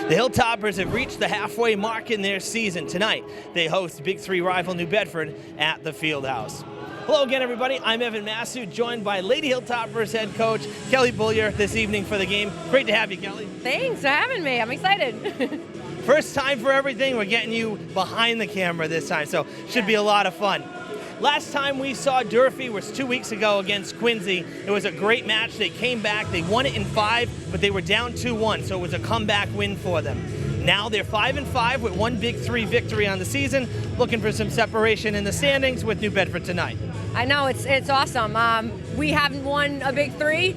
The Hilltoppers have reached the halfway mark in their season. Tonight, they host Big 3 rival New Bedford at the Fieldhouse. Hello again, everybody. I'm Evan Massoud, joined by Lady Hilltoppers head coach Kelly Bullier this evening for the game. Great to have you, Kelly. Thanks for having me. I'm excited. First time for everything. We're getting you behind the camera this time, so should be a lot of fun. Last time we saw Durfee was 2 weeks ago against Quincy. It was a great match. They came back. They won it in 5, but they were down 2-1, so it was a comeback win for them. Now they're 5-5 with one Big 3 victory on the season, looking for some separation in the standings with New Bedford tonight. I know, it's awesome. We haven't won a Big 3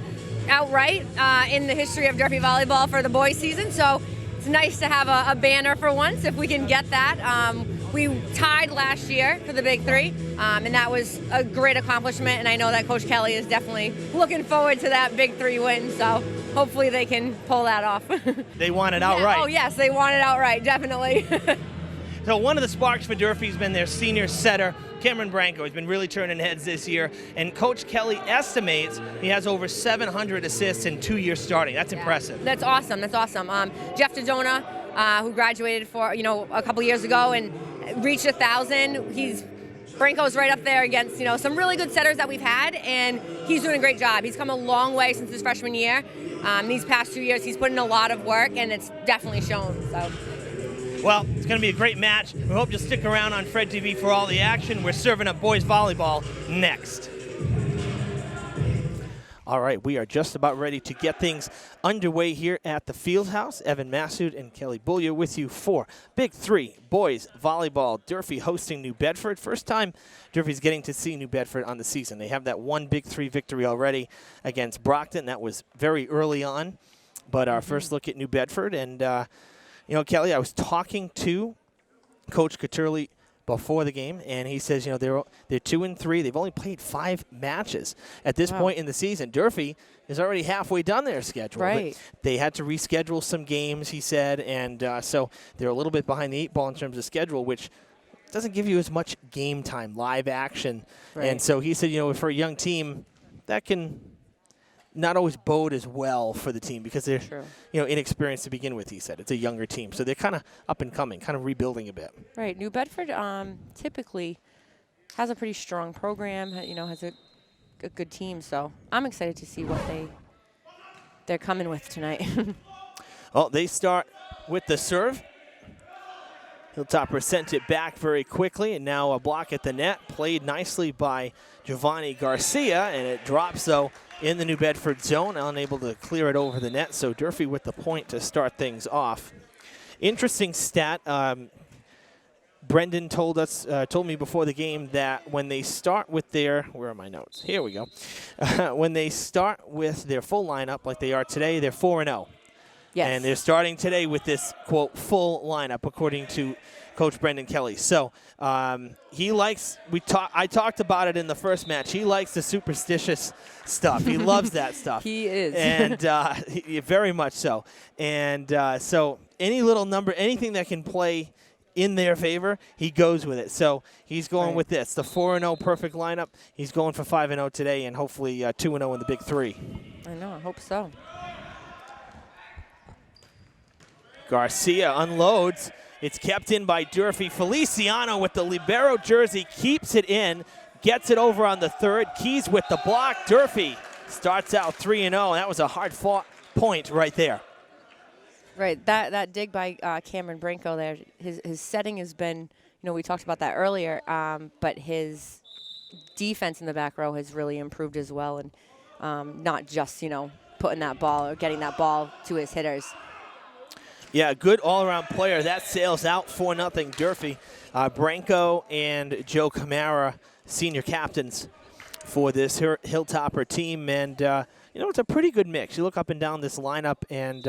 outright in the history of Durfee volleyball for the boys season, so it's nice to have a banner for once if we can get that. We tied last year for the Big 3, and that was a great accomplishment, and I know that Coach Kelly is definitely looking forward to that Big 3 win, so hopefully they can pull that off. They want it outright. Oh, yes, they want it outright, definitely. So one of the sparks for Durfee has been their senior setter, Cameron Branco. He's been really turning heads this year, and Coach Kelly estimates he has over 700 assists in 2 years starting. That's impressive. That's awesome. That's awesome. Jeff DeDona, who graduated a couple years ago and reached 1,000. Branco's right up there against some really good setters that we've had, and he's doing a great job. He's come a long way since his freshman year. These past 2 years, he's put in a lot of work, and it's definitely shown. So. Well, it's going to be a great match. We hope you'll stick around on Fred TV for all the action. We're serving up boys volleyball next. All right, we are just about ready to get things underway here at the Fieldhouse. Evan Massoud and Kelly Bullier with you for Big 3 boys volleyball. Durfee hosting New Bedford. First time Durfee's getting to see New Bedford on the season. They have that one Big 3 victory already against Brockton. That was very early on. But our first look at New Bedford. And, Kelly, I was talking to Coach Caturli before the game, and he says, they're 2-3. They've only played 5 matches at this point in the season. Durfee is already halfway done their schedule. Right. But they had to reschedule some games, he said, and so they're a little bit behind the 8 ball in terms of schedule, which doesn't give you as much game time, live action. Right. And so he said, for a young team, that can not always bode as well for the team because they're inexperienced to begin with, he said. It's a younger team. So they're kind of up and coming, kind of rebuilding a bit. Right. New Bedford typically has a pretty strong program, has a good team. So I'm excited to see what they're coming with tonight. Well, they start with the serve. Hilltopper sent it back very quickly, and now a block at the net. Played nicely by Giovanni Garcia, and it drops, though, in the New Bedford zone, unable to clear it over the net. So Durfee with the point to start things off. Interesting stat. Brendan told me before the game that when they start with their, where are my notes? Here we go. When they start with their full lineup like they are today, they're 4-0. Yes. And they're starting today with this, quote, full lineup, according to Coach Brendan Kelly. So he likes, I talked about it in the first match. He likes the superstitious stuff. He loves that stuff. He is. And very much so. And so any little number, anything that can play in their favor, he goes with it. So he's going with this, the 4-0 perfect lineup. He's going for 5-0 today and hopefully 2-0 in the Big 3. I know, I hope so. Garcia unloads. It's kept in by Durfee. Feliciano with the libero jersey keeps it in, gets it over on the third. Keys with the block. Durfee starts out 3-0. That was a hard-fought point right there. Right, that dig by Cameron Branco there, his setting has been, we talked about that earlier, but his defense in the back row has really improved as well, and not just, putting that ball or getting that ball to his hitters. Yeah, good all-around player. That sails out 4-0 Durfee. Branco and Joe Camara, senior captains for this Hilltopper team. And, it's a pretty good mix. You look up and down this lineup, and,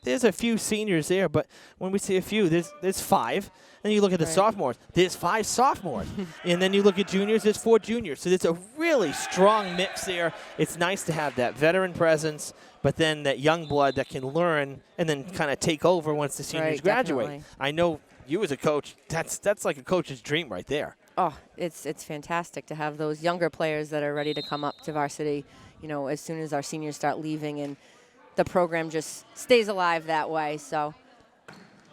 there's a few seniors there. But when we say a few, there's 5. Then you look at the sophomores. There's 5 sophomores. And then you look at juniors. There's 4 juniors. So there's a really strong mix there. It's nice to have that veteran presence, but then that young blood that can learn and then kind of take over once the seniors graduate. Definitely. I know you as a coach, that's like a coach's dream right there. Oh, it's fantastic to have those younger players that are ready to come up to varsity, as soon as our seniors start leaving, and the program just stays alive that way. So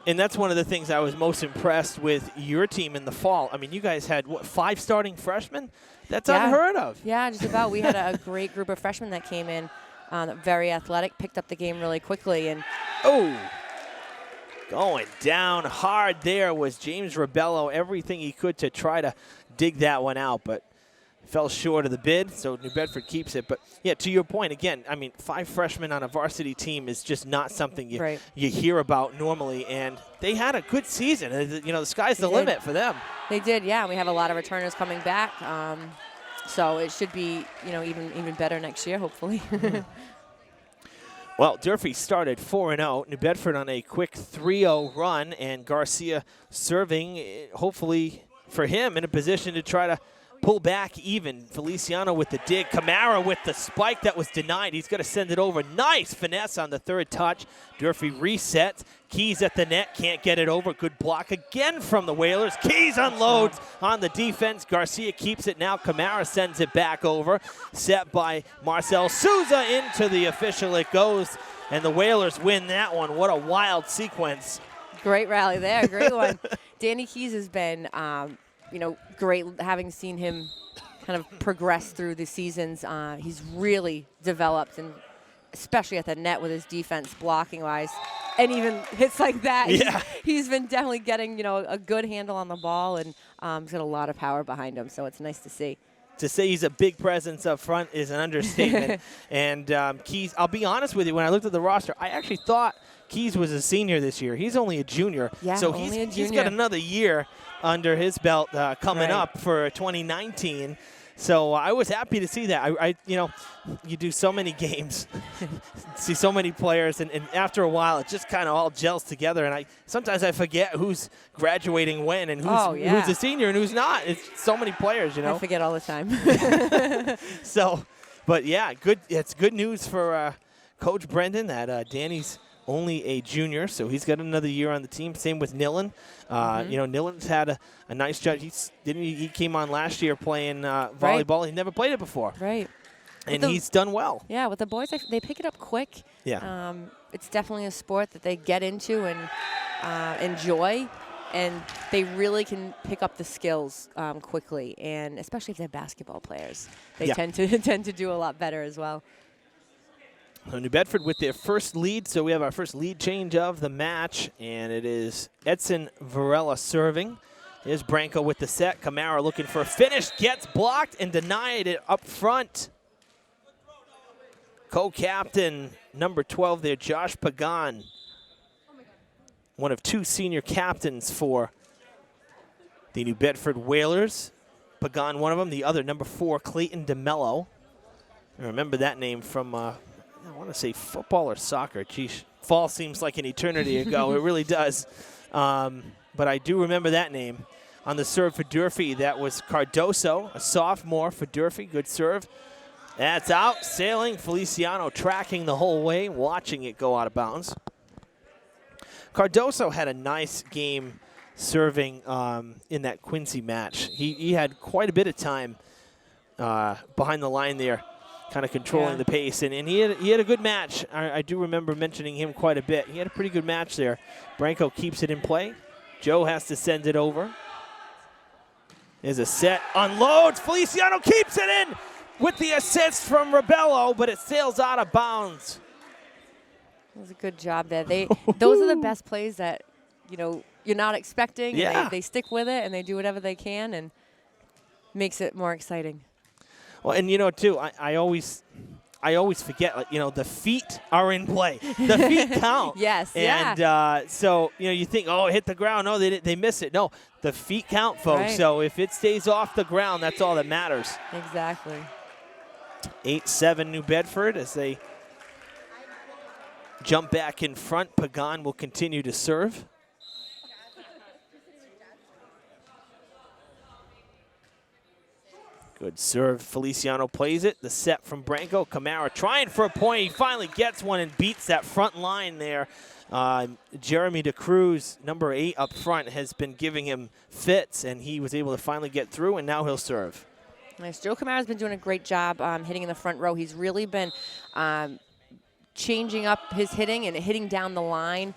And that's one of the things I was most impressed with your team in the fall. I mean, you guys had, what, 5 starting freshmen? That's unheard of. Yeah, just about. We had a great group of freshmen that came in, very athletic, picked up the game really quickly. And going down hard there was James Rebello. Everything he could to try to dig that one out, but fell short of the bid, so New Bedford keeps it. But, yeah, to your point, again, I mean, 5 freshmen on a varsity team is just not something you hear about normally, and they had a good season. You know, the sky's the limit for them. They did, yeah. We have a lot of returners coming back, so it should be, you know, even better next year, hopefully. Well, Durfee started 4-0. New Bedford on a quick 3-0 run, and Garcia serving, hopefully for him, in a position to try to pull back even. Feliciano with the dig. Camara with the spike that was denied. He's going to send it over. Nice finesse on the 3rd touch. Durfee resets. Keys at the net. Can't get it over. Good block again from the Whalers. Keys unloads on the defense. Garcia keeps it now. Camara sends it back over. Set by Marcel Souza into the official. It goes, and the Whalers win that one. What a wild sequence. Great rally there. Great one. Danny Keys has been you know, great having seen him kind of progress through the seasons. He's really developed, and especially at the net with his defense blocking-wise, and even hits like that. Yeah. He's been definitely getting, you know, a good handle on the ball, and he's got a lot of power behind him, so it's nice to see. To say he's a big presence up front is an understatement. And Keys, I'll be honest with you, when I looked at the roster, I actually thought Keys was a senior this year. He's only a junior. Yeah, so he's got another year under his belt coming up for 2019. So I was happy to see that. I you know, you do so many games, see so many players, and after a while, it just kind of all gels together. And sometimes I forget who's graduating when and who's a senior and who's not. It's so many players, you know. I forget all the time. So, but yeah, good. It's good news for Coach Brendan that Danny's only a junior, so he's got another year on the team. Same with Nillen. You know, Nillen's had a nice job. He came on last year playing volleyball. He never played it before. Right. And he's done well. Yeah, with the boys, they pick it up quick. Yeah. It's definitely a sport that they get into and enjoy, and they really can pick up the skills quickly. And especially if they're basketball players, they tend to do a lot better as well. So New Bedford with their first lead, so we have our first lead change of the match, and it is Edson Varela serving. Here's Branco with the set. Camara looking for a finish, gets blocked and denied it up front. Co-captain, number 12 there, Josh Pagan. One of 2 senior captains for the New Bedford Whalers. Pagan, one of them. The other, number 4, Clayton DeMello. I remember that name from I want to say football or soccer. Geez, fall seems like an eternity ago. It really does. But I do remember that name. On the serve for Durfee, that was Cardoso, a sophomore for Durfee. Good serve. That's out, sailing. Feliciano tracking the whole way, watching it go out of bounds. Cardoso had a nice game serving in that Quincy match. He had quite a bit of time behind the line there, kind of controlling the pace, and he had a good match. I do remember mentioning him quite a bit. He had a pretty good match there. Branco keeps it in play. Joe has to send it over. There's a set, unloads. Feliciano keeps it in with the assist from Rebello, but it sails out of bounds. That was a good job there. Those are the best plays that, you know, you're not expecting. Yeah. They stick with it, and they do whatever they can, and makes it more exciting. Well, and you know, too, I always forget, like, you know, the feet are in play. The feet count. Yes, and so, you know, you think, oh, it hit the ground. No, they miss it. No, the feet count, folks. Right. So if it stays off the ground, that's all that matters. Exactly. 8-7 New Bedford as they jump back in front. Pagan will continue to serve. Good serve. Feliciano plays it. The set from Branco. Camara trying for a point. He finally gets one and beats that front line there. Jeremy DeCruz, number 8 up front, has been giving him fits, and he was able to finally get through, and now he'll serve. Nice. Joe Camara's been doing a great job hitting in the front row. He's really been changing up his hitting and hitting down the line.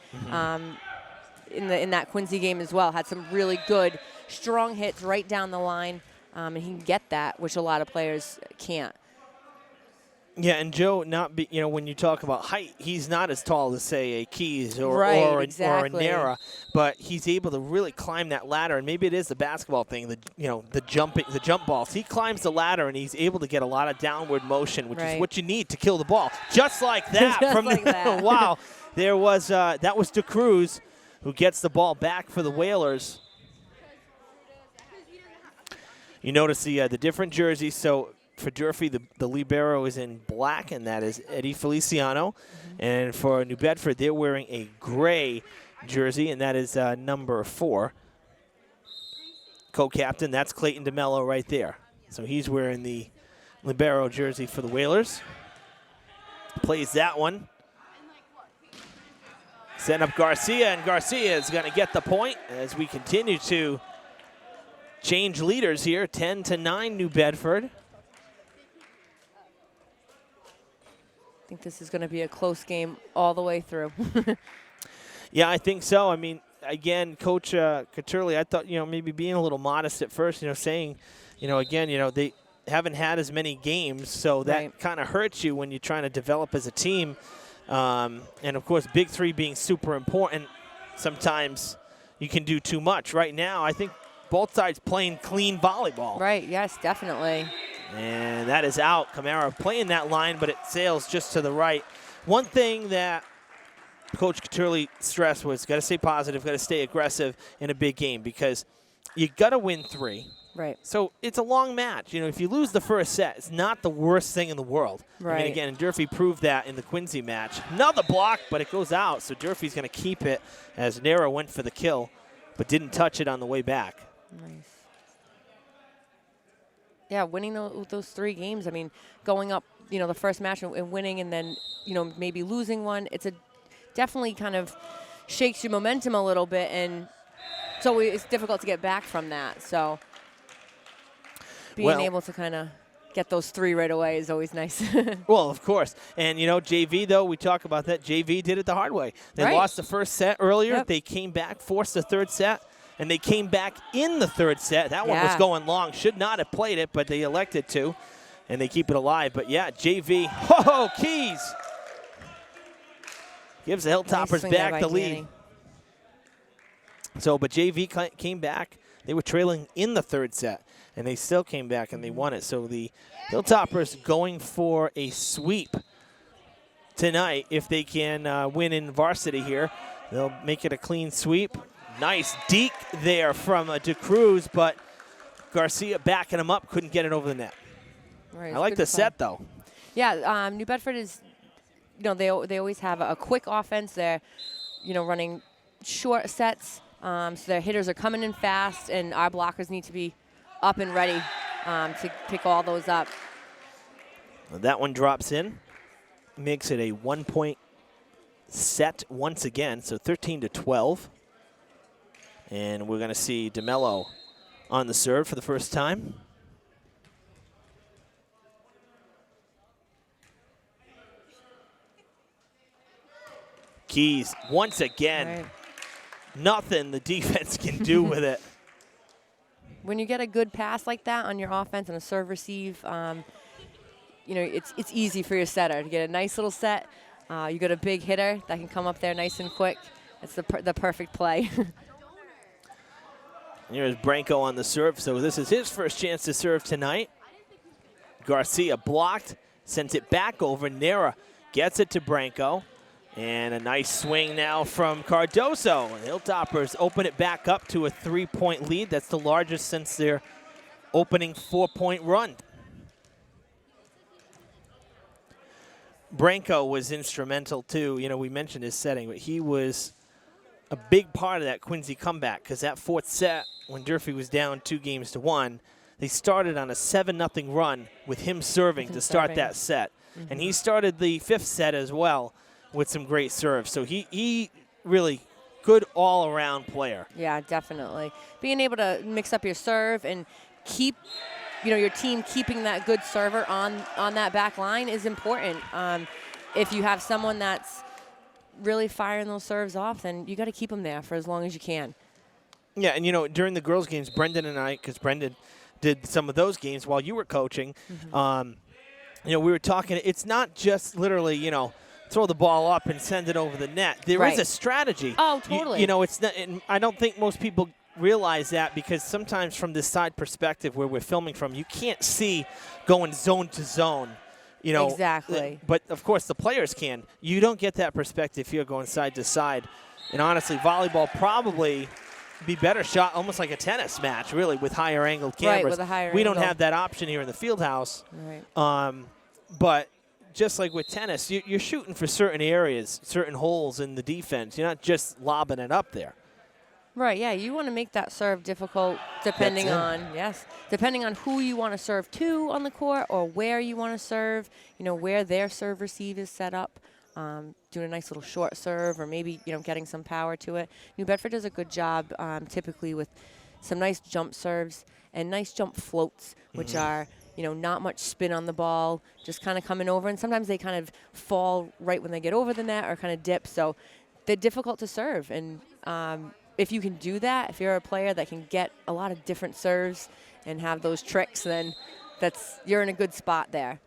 in that Quincy game as well. Had some really good, strong hits right down the line, and he can get that, which a lot of players can't. Yeah, and Joe, when you talk about height, he's not as tall as, say, a Keys or a Nera, but he's able to really climb that ladder. And maybe it is the basketball thing, the jump balls. He climbs the ladder and he's able to get a lot of downward motion, which is what you need to kill the ball. Just like that. Wow, there was that was DeCruz who gets the ball back for the Whalers. You notice the different jerseys. So for Durfee, the libero is in black, and that is Eddie Feliciano. And for New Bedford, they're wearing a gray jersey, and that is number 4. Co-captain, that's Clayton DeMello right there. So he's wearing the libero jersey for the Whalers. Plays that one. Setting up Garcia, and Garcia is going to get the point as we continue to change leaders here. 10-9 New Bedford. I think this is going to be a close game all the way through. Yeah, I think so. I mean, again, Coach Caturli, I thought, maybe being a little modest at first, saying, again, they haven't had as many games, so that kind of hurts you when you're trying to develop as a team. And, of course, Big 3 being super important, sometimes you can do too much. Right now, I think both sides playing clean volleyball. Right, yes, definitely. And that is out. Camara playing that line, but it sails just to the right. One thing that Coach Caturli stressed was got to stay positive, got to stay aggressive in a big game because you got to win 3. Right. So it's a long match. If you lose the first set, it's not the worst thing in the world. Right. I mean, again, Durfee proved that in the Quincy match. Another block, but it goes out. So Durfee's going to keep it as Nera went for the kill, but didn't touch it on the way back. Nice. Yeah, winning those 3 games. I mean, going up, the first match and winning, and then, maybe losing one. It's definitely kind of shakes your momentum a little bit, and so it's difficult to get back from that. So being able to kind of get those 3 right away is always nice. Well, of course. And, JV, though, we talk about that. JV did it the hard way. They lost the first set earlier. Yep. They came back, forced the third set. And they came back in the third set. That one was going long. Should not have played it, but they elected to. And they keep it alive. But, yeah, JV. Oh, Keys. Gives the Hilltoppers back the lead. So, but JV came back. They were trailing in the third set. And they still came back and they won it. So the Hilltoppers going for a sweep tonight. If they can win in varsity here, they'll make it a clean sweep. Nice deke there from DeCruz, but Garcia backing him up, couldn't get it over the net. Right, I like the set, though. Yeah, New Bedford is, they always have a quick offense. They're, running short sets, so their hitters are coming in fast, and our blockers need to be up and ready to pick all those up. That one drops in, makes it a 1-point set once again, so 13-12. And we're going to see DeMello on the serve for the first time. Keys, once again, nothing the defense can do with it. When you get a good pass like that on your offense and a serve receive, it's easy for your setter to get a nice little set. You got a big hitter that can come up there nice and quick. It's the perfect play. Here's Branco on the serve, so this is his first chance to serve tonight. Garcia blocked, sends it back over. Nera gets it to Branco. And a nice swing now from Cardoso. Hilltoppers open it back up to a 3-point lead. That's the largest since their opening 4-point run. Branco was instrumental too. We mentioned his setting, but he was a big part of that Quincy comeback because that 4th set, when Durfee was down 2-1, they started on a 7-0 run with him serving to start that set. And he started the 5th set as well with some great serves. So he really good all-around player. Yeah, definitely. Being able to mix up your serve and keep your team keeping that good server on that back line is important. If you have someone that's really firing those serves off, then you got to keep them there for as long as you can. Yeah, and, you know, during the girls' games, Brendan and I, because Brendan did some of those games while you were coaching, you know, we were talking, it's not just literally, you know, throw the ball up and send it over the net. There is a strategy. Oh, totally. You know, it's not, and I don't think most people realize that, because sometimes from this side perspective where we're filming from, you can't see going zone to zone. You know, exactly. But of course the players can. You don't get that perspective here going side to side. And honestly, volleyball probably be better shot, almost like a tennis match, really, with higher angled cameras. Right, with a higher we angle. don't have that option here in the field house. Right. But just like with tennis, you're shooting for certain areas, certain holes in the defense. You're not just lobbing it up there. Right, yeah, you want to make that serve difficult depending on who you want to serve to on the court, or where you want to serve, you know, where their serve receive is set up, doing a nice little short serve, or maybe, you know, getting some power to it. New Bedford does a good job typically with some nice jump serves and nice jump floats, which are, you know, not much spin on the ball, just kind of coming over, and sometimes they kind of fall right when they get over the net or kind of dip, so they're difficult to serve. And if you can do that, if you're a player that can get a lot of different serves and have those tricks, then you're in a good spot there.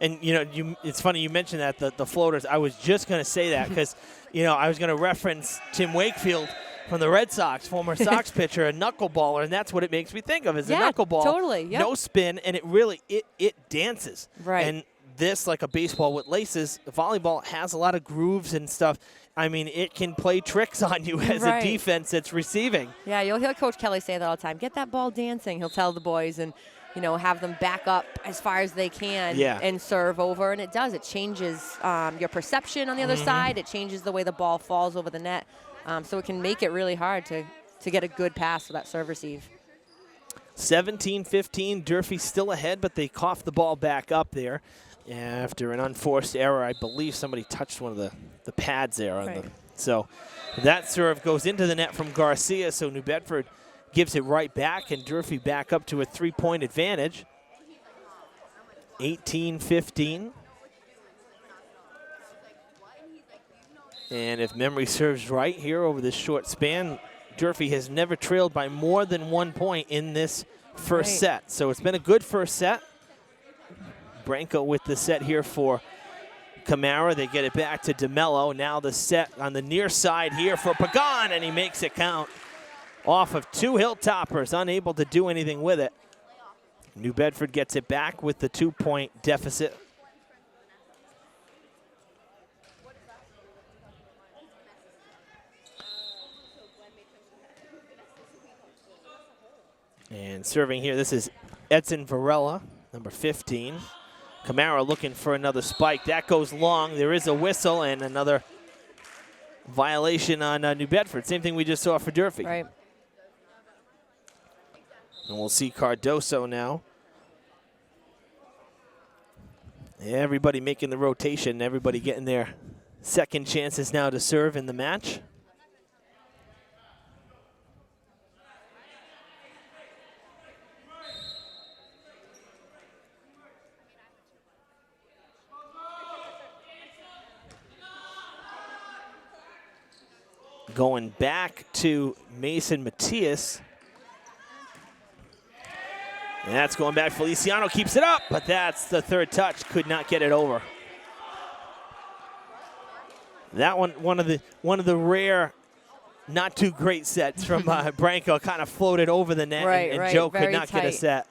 And, you know, it's funny you mentioned that, the floaters. I was just going to say that because, you know, I was going to reference Tim Wakefield from the Red Sox, former Sox pitcher, a knuckleballer, and that's what it makes me think of, is a knuckleball. Totally, yep. No spin, and it really, it dances. Right. And this, like a baseball with laces, volleyball has a lot of grooves and stuff. I mean, it can play tricks on you as a defense that's receiving. Yeah, you'll hear Coach Kelly say that all the time. Get that ball dancing, he'll tell the boys, and, you know, have them back up as far as they can and serve over. And it does. It changes your perception on the other side. It changes the way the ball falls over the net. So it can make it really hard to get a good pass for that serve receive. 17-15, Durfee still ahead, but they coughed the ball back up there after an unforced error. I believe somebody touched one of the pads there. So that serve goes into the net from Garcia, so New Bedford gives it right back, and Durfee back up to a 3-point advantage. 18-15. And if memory serves right here over this short span, Durfee has never trailed by more than 1 point in this first set. So it's been a good first set. Branco with the set here for Camara. They get it back to DeMello. Now the set on the near side here for Pagan, and he makes it count. Off of two Hilltoppers, unable to do anything with it. New Bedford gets it back with the 2-point deficit. And serving here, this is Edson Varela, number 15. Camara looking for another spike. That goes long. There is a whistle and another violation on New Bedford. Same thing we just saw for Durfee. Right. And we'll see Cardoso now. Everybody making the rotation. Everybody getting their second chances now to serve in the match. Going back to Mason Matias. And that's going back. Feliciano keeps it up, but that's the third touch. Could not get it over. That one of the rare, not too great sets from Branco. Kind of floated over the net, and Joe could not get a set.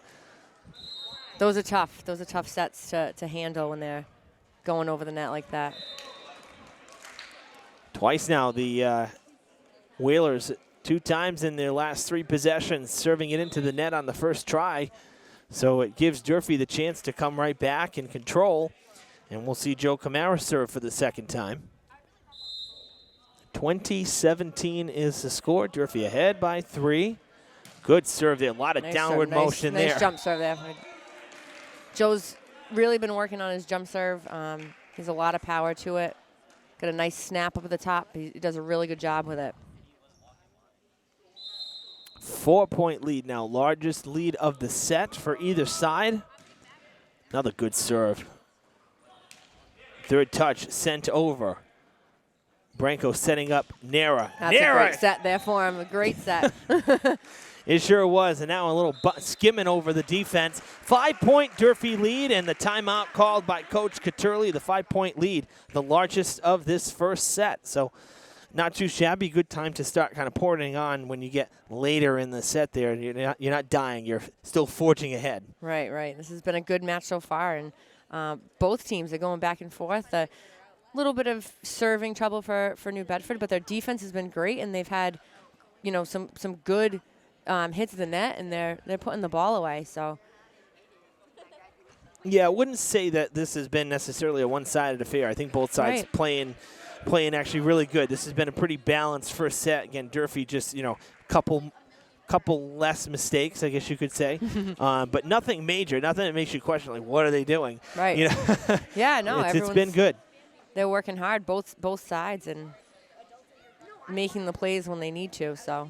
Those are tough. Those are tough sets to handle when they're going over the net like that. Twice now, the Whalers, 2 times in their last 3 possessions, serving it into the net on the first try. So it gives Durfee the chance to come right back and control. And we'll see Joe Camara serve for the second time. 20-17 is the score. Durfee ahead by 3. Good serve there. A lot of downward motion there. Nice jump serve there. Joe's really been working on his jump serve. He has a lot of power to it. Got a nice snap up at the top. He does a really good job with it. 4-point lead now. Largest lead of the set for either side. Another good serve. Third touch sent over. Branco setting up Nara. That's a great set there for him. A great set. It sure was, and now a little skimming over the defense. 5-point Durfee lead, and the timeout called by Coach Caturli. The 5-point lead, the largest of this first set. So not too shabby. Good time to start kind of pouring on when you get later in the set there. You're not dying. You're still forging ahead. Right, right. This has been a good match so far, and both teams are going back and forth. A little bit of serving trouble for New Bedford, but their defense has been great, and they've had, some good hits to the net, and they're putting the ball away. So yeah, I wouldn't say that this has been necessarily a one-sided affair. I think both sides playing actually really good. This has been a pretty balanced first set. Again, Durfee just couple less mistakes, I guess you could say, but nothing major, nothing that makes you question like what are they doing? Right. Yeah, no, it's been good. They're working hard, both sides, and making the plays when they need to. So.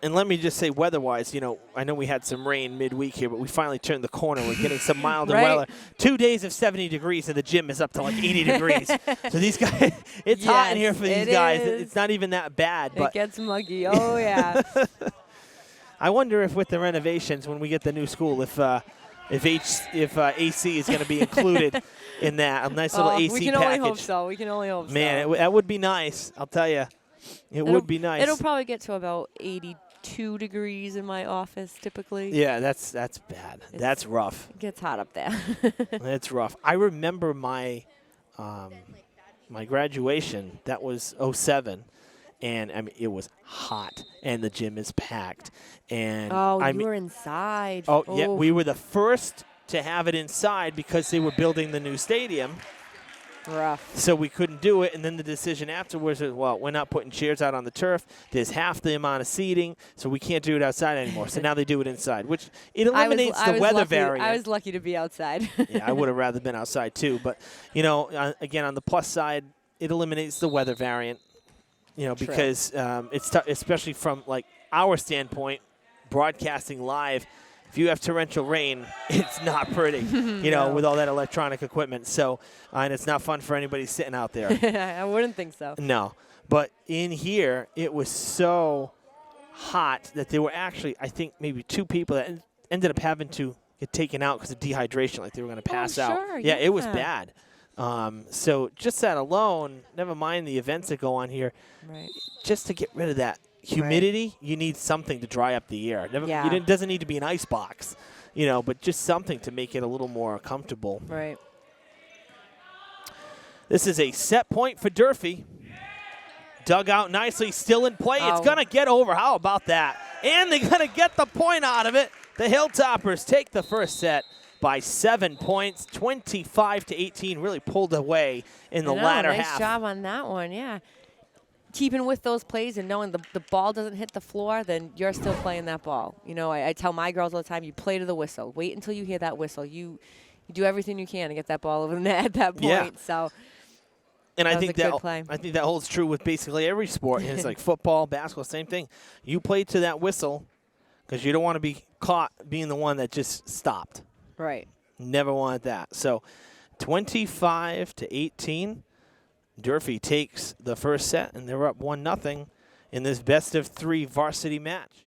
And let me just say, weather-wise, I know we had some rain midweek here, but we finally turned the corner. We're getting some milder weather. 2 days of 70 degrees, and the gym is up to like 80 degrees. So these guys, it's hot in here for these guys. It's not even that bad. But it gets muggy. Oh, yeah. I wonder if with the renovations, when we get the new school, if AC is going to be included in that, a nice little AC package. We can only hope so. We can only hope so. Man, that would be nice. I'll tell you. It would be nice. It'll probably get to about 82 degrees in my office typically. Yeah, that's bad. That's rough. It gets hot up there. It's rough. I remember my my graduation. That was 07. And I mean, it was hot, and the gym is packed. And you were inside. Oh, yeah, we were the first to have it inside because they were building the new stadium. Rough. So we couldn't do it, and then the decision afterwards was, well, we're not putting chairs out on the turf. There's half the amount of seating, so we can't do it outside anymore. So now they do it inside, which it eliminates the weather variant. I was lucky to be outside. Yeah, I would have rather been outside too. But, again, on the plus side, it eliminates the weather variant. Because it's especially from like our standpoint, broadcasting live. If you have torrential rain, it's not pretty, No. with all that electronic equipment. So, and it's not fun for anybody sitting out there. I wouldn't think so. No, but in here, it was so hot that there were actually, I think, maybe 2 people that ended up having to get taken out because of dehydration, like they were going to pass out. Sure, Yeah, it was bad. So just that alone, never mind the events that go on here, just to get rid of that humidity, you need something to dry up the air. It doesn't need to be an ice box, but just something to make it a little more comfortable. Right. This is a set point for Durfee. Dug out nicely, still in play. It's going to get over. How about that? And they're going to get the point out of it. The Hilltoppers take the first set by 7 points, 25-18. Really pulled away in the latter half. Nice job on that one, yeah. Keeping with those plays and knowing the ball doesn't hit the floor, then you're still playing that ball. I tell my girls all the time, you play to the whistle. Wait until you hear that whistle. You do everything you can to get that ball over the net at that point. Yeah. So. And I think that holds true with basically every sport. It's like football, basketball, same thing. You play to that whistle because you don't want to be caught being the one that just stopped. Right. Never wanted that. So 25-18, Durfee takes the first set, and they're up 1-0 in this best-of-3 varsity match.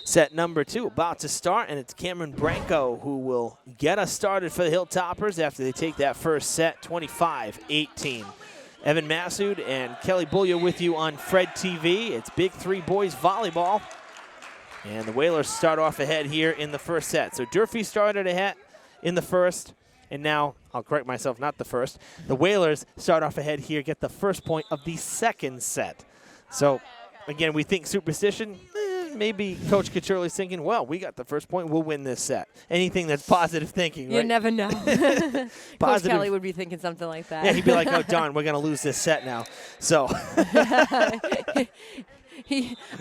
Set number 2 about to start, and it's Cameron Branco who will get us started for the Hilltoppers after they take that first set, 25-18. Evan Massoud and Kelly Bullier with you on Fred TV. It's Big 3 boys volleyball. And the Whalers start off ahead here in the first set. So Durfee started ahead in the first, and now, I'll correct myself, not the first. The Whalers start off ahead here, get the first point of the second set. So, again, we think superstition. Maybe Coach Kachurli's thinking, well, we got the first point, we'll win this set. Anything that's positive thinking, right? You never know. Coach Kelly would be thinking something like that. Yeah, he'd be like, oh, darn, we're going to lose this set now. So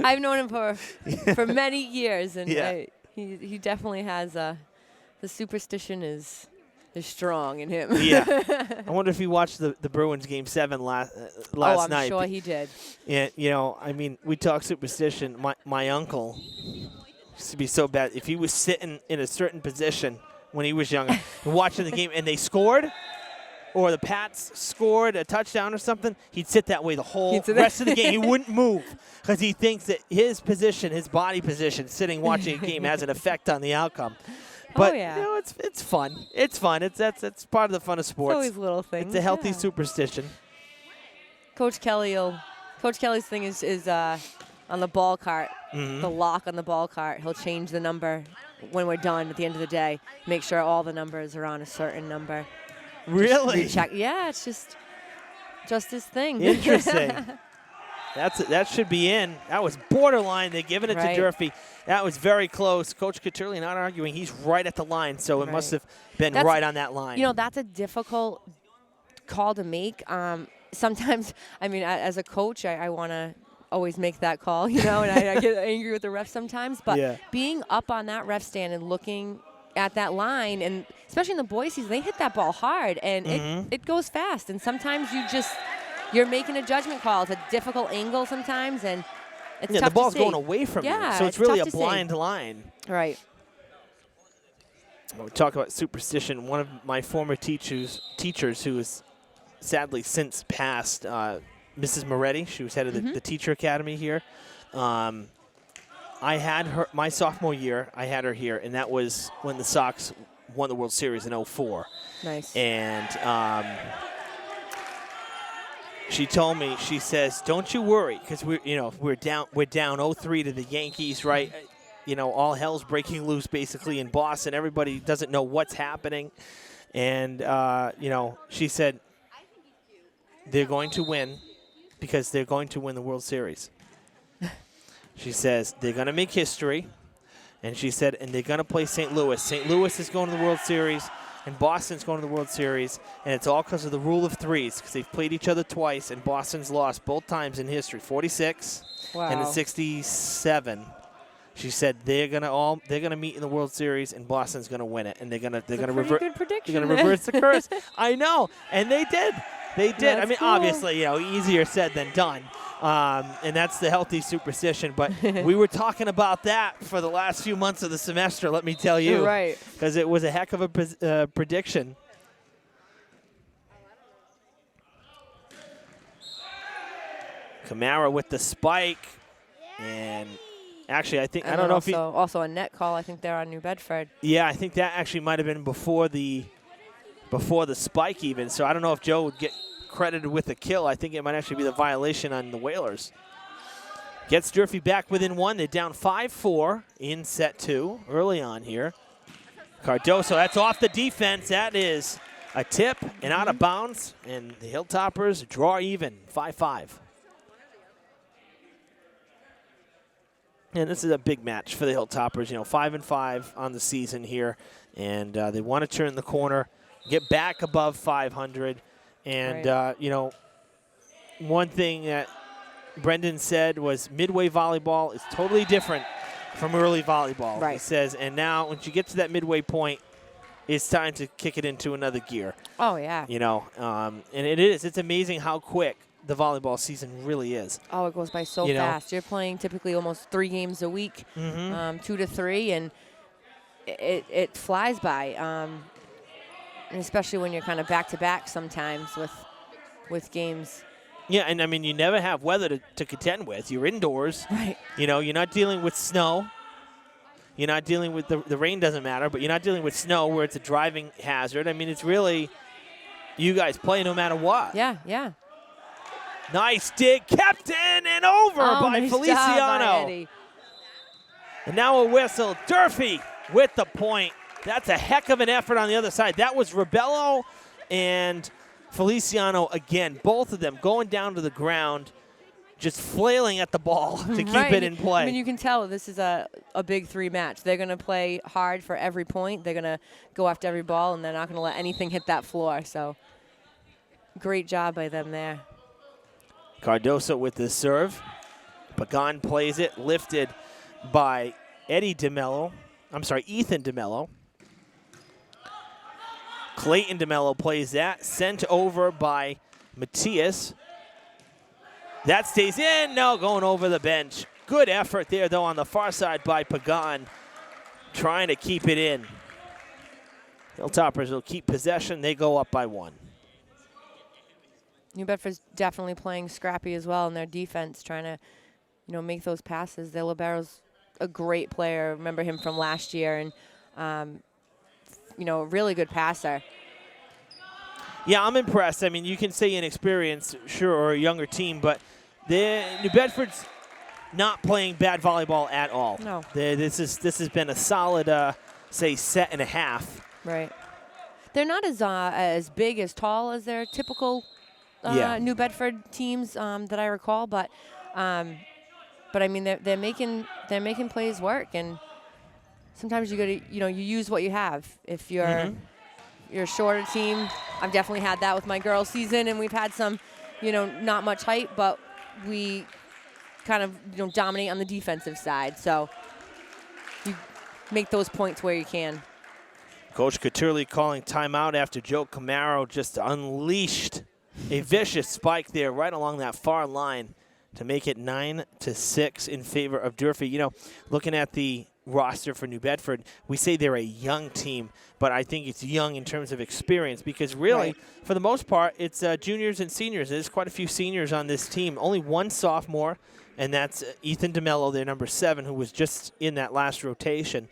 I've known him for many years, and yeah. He definitely has the superstition is strong in him. Yeah. I wonder if he watched the Bruins Game 7 last I'm night. sure he did. And, you know, I mean, we talk superstition. My uncle used to be so bad. If he was sitting in a certain position when he was younger and watching the game and they scored, or the Pats scored a touchdown or something, he'd sit that way the whole rest of the game. He wouldn't move because he thinks that his position, his body position, sitting watching a game has an effect on the outcome. But you know, it's fun. It's fun. That's part of the fun of sports. It's always little things. It's a healthy superstition. Coach Kelly's thing is on the ball cart, the lock on the ball cart. He'll change the number when we're done at the end of the day. Make sure all the numbers are on a certain number. Really? Recheck. Yeah, it's just his thing. Interesting. That should be in. That was borderline. They're giving it to Durfee. That was very close. Coach Kachurli not arguing. He's right at the line, so it must have been right on that line. You know, that's a difficult call to make. Sometimes, I mean, as a coach, I want to always make that call, you know, and I get angry with the ref sometimes. But being up on that ref stand and looking at that line, and especially in the boys' season, they hit that ball hard, and it goes fast. And sometimes you're making a judgment call. It's a difficult angle sometimes, and it's tough the ball's to see. going away from you, so it's really a blind line. Right. When we talk about superstition, one of my former teachers who is sadly since passed, Mrs. Moretti, she was head of the teacher academy here. I had her my sophomore year. I had her here, and that was when the Sox won the World Series in '04. Nice. And she told me, she says, "Don't you worry, because we're down 0-3 to the Yankees, right? You know, all hell's breaking loose basically in Boston. Everybody doesn't know what's happening, and she said they're going to win because they're going to win the World Series." She says they're going to make history, and she said, and they're going to play St. Louis. St. Louis is going to the World Series, and Boston's going to the World Series, and it's all because of the rule of threes, because they've played each other twice, and Boston's lost both times in history, 46 and in 67. She said they're gonna meet in the World Series, and Boston's gonna win it, and they're gonna reverse. They're gonna reverse the curse. I know, and they did. They did. That's I mean, cool. obviously, easier said than done. And that's the healthy superstition. But we were talking about that for the last few months of the semester, let me tell you. Right. Because it was a heck of a prediction. Kamara with the spike. And actually, I don't know if also a net call. I think they're on New Bedford. Yeah, I think that actually might have been before the spike even. So I don't know if Joe would get credited with the kill. I think it might actually be the violation on the Whalers. Gets Durfee back within one. They're down 5-4 in set 2 early on here. Cardoso, that's off the defense. That is a tip and out of bounds. And the Hilltoppers draw even, 5-5. And this is a big match for the Hilltoppers. 5-5 on the season here. And they want to turn the corner, get back above 500. And, one thing that Brendan said was midway volleyball is totally different from early volleyball. Right. He says, and now once you get to that midway point, it's time to kick it into another gear. Oh, yeah. And it is. It's amazing how quick the volleyball season really is. Oh, it goes by so fast. You're playing typically almost 3 games a week, 2 to 3, and it flies by. And especially when you're kind of back-to-back sometimes with games. Yeah, and I mean, you never have weather to contend with. You're indoors. Right. You're not dealing with snow. You're not dealing with the rain doesn't matter, but you're not dealing with snow where it's a driving hazard. I mean, it's really you guys play no matter what. Yeah, yeah. Nice dig, kept in and over by nice Feliciano. job by Eddie. And now a whistle. Durfee with the point. That's a heck of an effort on the other side. That was Rebello and Feliciano again. Both of them going down to the ground, just flailing at the ball to keep it in play. I mean, you can tell this is a big 3 match. They're going to play hard for every point. They're going to go after every ball, and they're not going to let anything hit that floor. So great job by them there. Cardoso with the serve. Pagan plays it, lifted by Ethan DeMello. Clayton DeMello plays that, sent over by Matias. That stays in, no, going over the bench. Good effort there, though, on the far side by Pagan, trying to keep it in. Hilltoppers will keep possession. They go up by 1. New Bedford's definitely playing scrappy as well in their defense, trying to, make those passes. Their libero's a great player. Remember him from last year, and a really good passer. Yeah, I'm impressed. I mean, you can say inexperienced, sure, or a younger team, but New Bedford's not playing bad volleyball at all. No. This has been a solid, say, set and a half. Right. They're not as big, as tall as their typical New Bedford teams that I recall, but I mean they're making plays work, and sometimes you got to you use what you have. If you're a shorter team, I've definitely had that with my girls season, and we've had some not much height, but we kind of dominate on the defensive side. So you make those points where you can. Coach Couturley calling timeout after Joe Camaro just unleashed a vicious spike there right along that far line to make it 9-6 in favor of Durfee. Looking at the roster for New Bedford, we say they're a young team, but I think it's young in terms of experience because really, for the most part, it's juniors and seniors. There's quite a few seniors on this team. Only one sophomore, and that's Ethan DeMello, their number 7, who was just in that last rotation.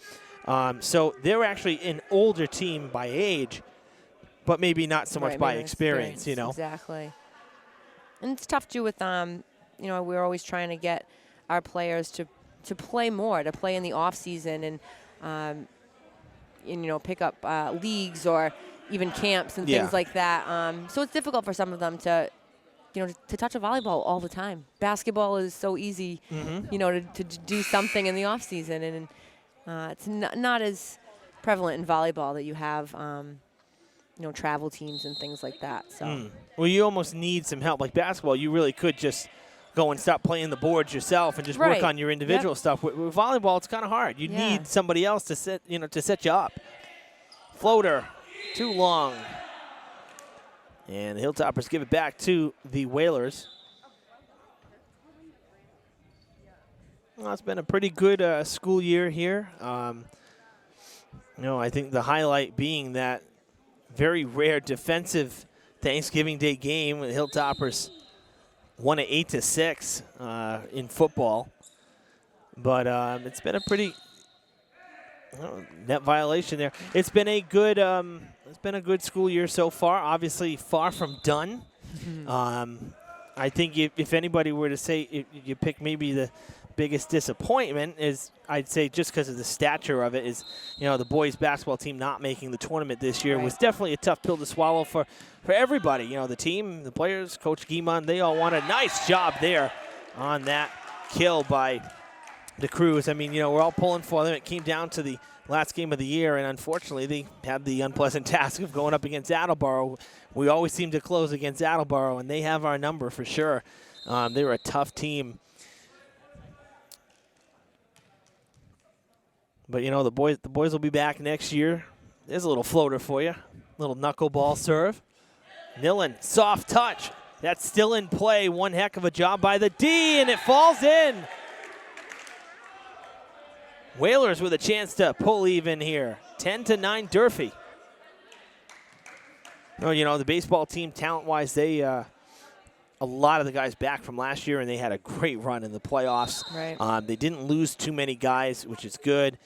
So they're actually an older team by age, but maybe not so much by experience, Exactly. And it's tough to do with, we're always trying to get our players to play more, to play in the off season and pick up leagues or even camps and things like that. So it's difficult for some of them to touch a volleyball all the time. Basketball is so easy, to do something in the off season, and it's not as prevalent in volleyball that you have, travel teams and things like that. So. Well, you almost need some help. Like basketball, you really could just go and stop playing the boards yourself and just work on your individual stuff. With volleyball, it's kind of hard. You need somebody else to set you up. Floater, too long. And the Hilltoppers give it back to the Whalers. Well, it's been a pretty good school year here. I think the highlight being that very rare defensive Thanksgiving Day game with the Hilltoppers won it 8-6 in football, but it's been a pretty net violation there. It's been a good school year so far. Obviously, far from done. I think if anybody were to say if you pick maybe the biggest disappointment is, I'd say just because of the stature of it, is the boys basketball team not making the tournament this year was definitely a tough pill to swallow for everybody. The team, the players, Coach Guimond, they all want a nice job there on that kill by the Crews. I mean, we're all pulling for them. It came down to the last game of the year, and unfortunately they had the unpleasant task of going up against Attleboro. We always seem to close against Attleboro, and they have our number for sure. They were a tough team. But, the boys will be back next year. There's a little floater for you. Little knuckleball serve. Nillen, soft touch. That's still in play. One heck of a job by the D, and it falls in. Whalers with a chance to pull even here. 10-9 Durfee. The baseball team, talent-wise, they a lot of the guys back from last year, and they had a great run in the playoffs. Right. They didn't lose too many guys, which is good.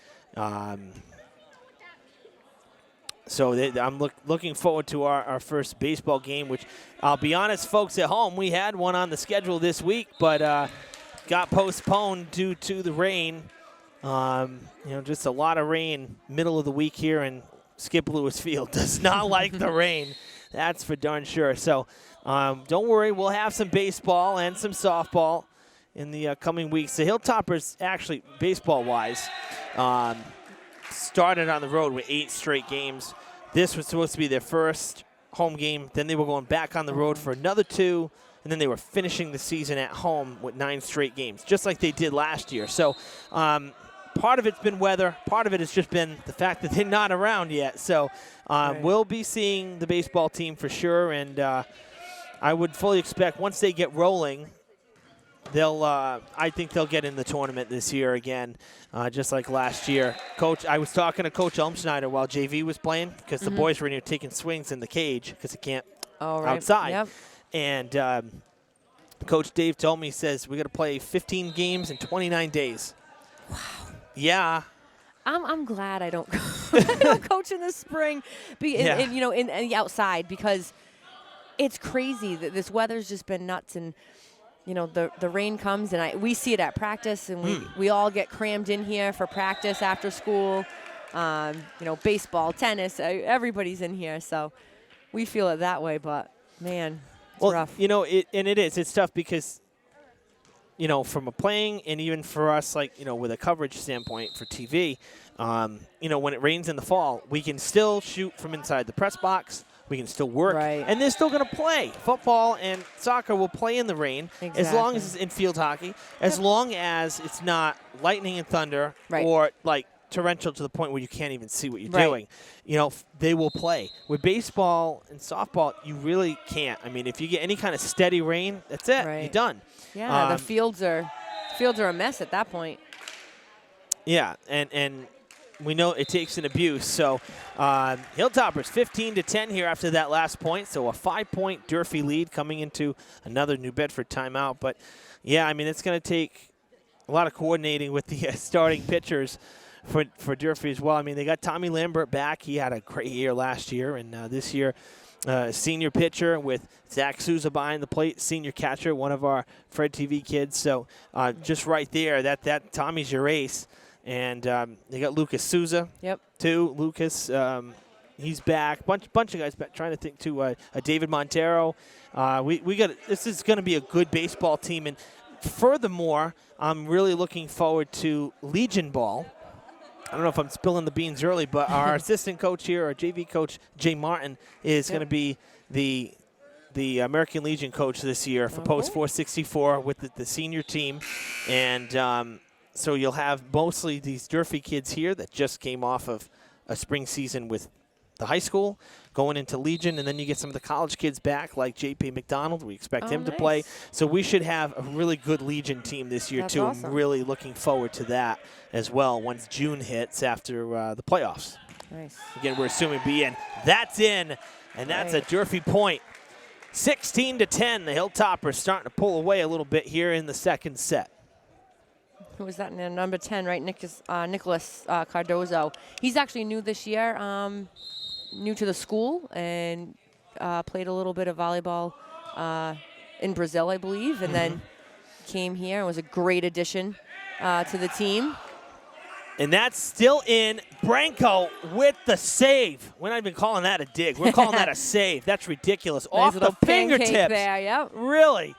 So I'm looking forward to our first baseball game, which I'll be honest, folks at home, we had one on the schedule this week, but got postponed due to the rain. Just a lot of rain middle of the week here, and Skip Lewis Field does not like the rain. That's for darn sure. So don't worry, we'll have some baseball and some softball in the coming weeks. The Hilltoppers, actually, baseball-wise, started on the road with 8 straight games. This was supposed to be their first home game. Then they were going back on the road for another 2, and then they were finishing the season at home with 9 straight games, just like they did last year. So part of it's been weather. Part of it has just been the fact that they're not around yet. So we'll be seeing the baseball team for sure, and I would fully expect once they get rolling, I think they'll get in the tournament this year again, just like last year. Coach, I was talking to Coach Elmschneider while JV was playing, because the boys were in here taking swings in the cage because they can't outside. Yep. And Coach Dave told me, he says, we got to play 15 games in 29 days. Wow. Yeah. I'm glad I don't coach in the spring, in the outside, because it's crazy that this weather's just been nuts, and the rain comes, and we see it at practice, and we all get crammed in here for practice after school. Baseball, tennis, everybody's in here, so we feel it that way. But man, it's rough. It's tough because from a playing and even for us, with a coverage standpoint for TV, when it rains in the fall, we can still shoot from inside the press box. We can still work, and they're still going to play. Football and soccer will play in the rain, as long as it's in field hockey, as long as it's not lightning and thunder or torrential to the point where you can't even see what you're doing. They will play. With baseball and softball, you really can't. I mean, if you get any kind of steady rain, that's it. You're done. Yeah, the fields are a mess at that point. Yeah, and we know it takes an abuse. So Hilltoppers 15-10 here after that last point. So a 5-point Durfee lead coming into another New Bedford timeout. But, yeah, I mean, it's going to take a lot of coordinating with the starting pitchers for Durfee as well. I mean, they got Tommy Lambert back. He had a great year last year. And this year, senior pitcher with Zach Souza behind the plate, senior catcher, one of our Fred TV kids. So just right there, that Tommy's your ace. And they got Lucas Souza, too. Lucas, he's back. Bunch of guys back. Trying to think too. A David Montero. We got. This is going to be a good baseball team. And furthermore, I'm really looking forward to Legion Ball. I don't know if I'm spilling the beans early, but our assistant coach here, our JV coach Jay Martin, is going to be the American Legion coach this year for Post 464 with the senior team, and. So you'll have mostly these Durfee kids here that just came off of a spring season with the high school, going into Legion, and then you get some of the college kids back, like J.P. McDonald. We expect him to play. So we should have a really good Legion team this year, too. Awesome. I'm really looking forward to that as well once June hits after the playoffs. Nice. Again, we're assuming be in. That's in, and that's a Durfee point. 16-10, the Hilltoppers starting to pull away a little bit here in the second set. Who was that? Number 10, right? Nicholas Cardozo. He's actually new this year, new to the school, and played a little bit of volleyball in Brazil, I believe, and then came here and was a great addition to the team. And that's still in. Branco with the save. We're not even calling that a dig. We're calling that a save. That's ridiculous. Nice Off the fingertips. there, yep. Really?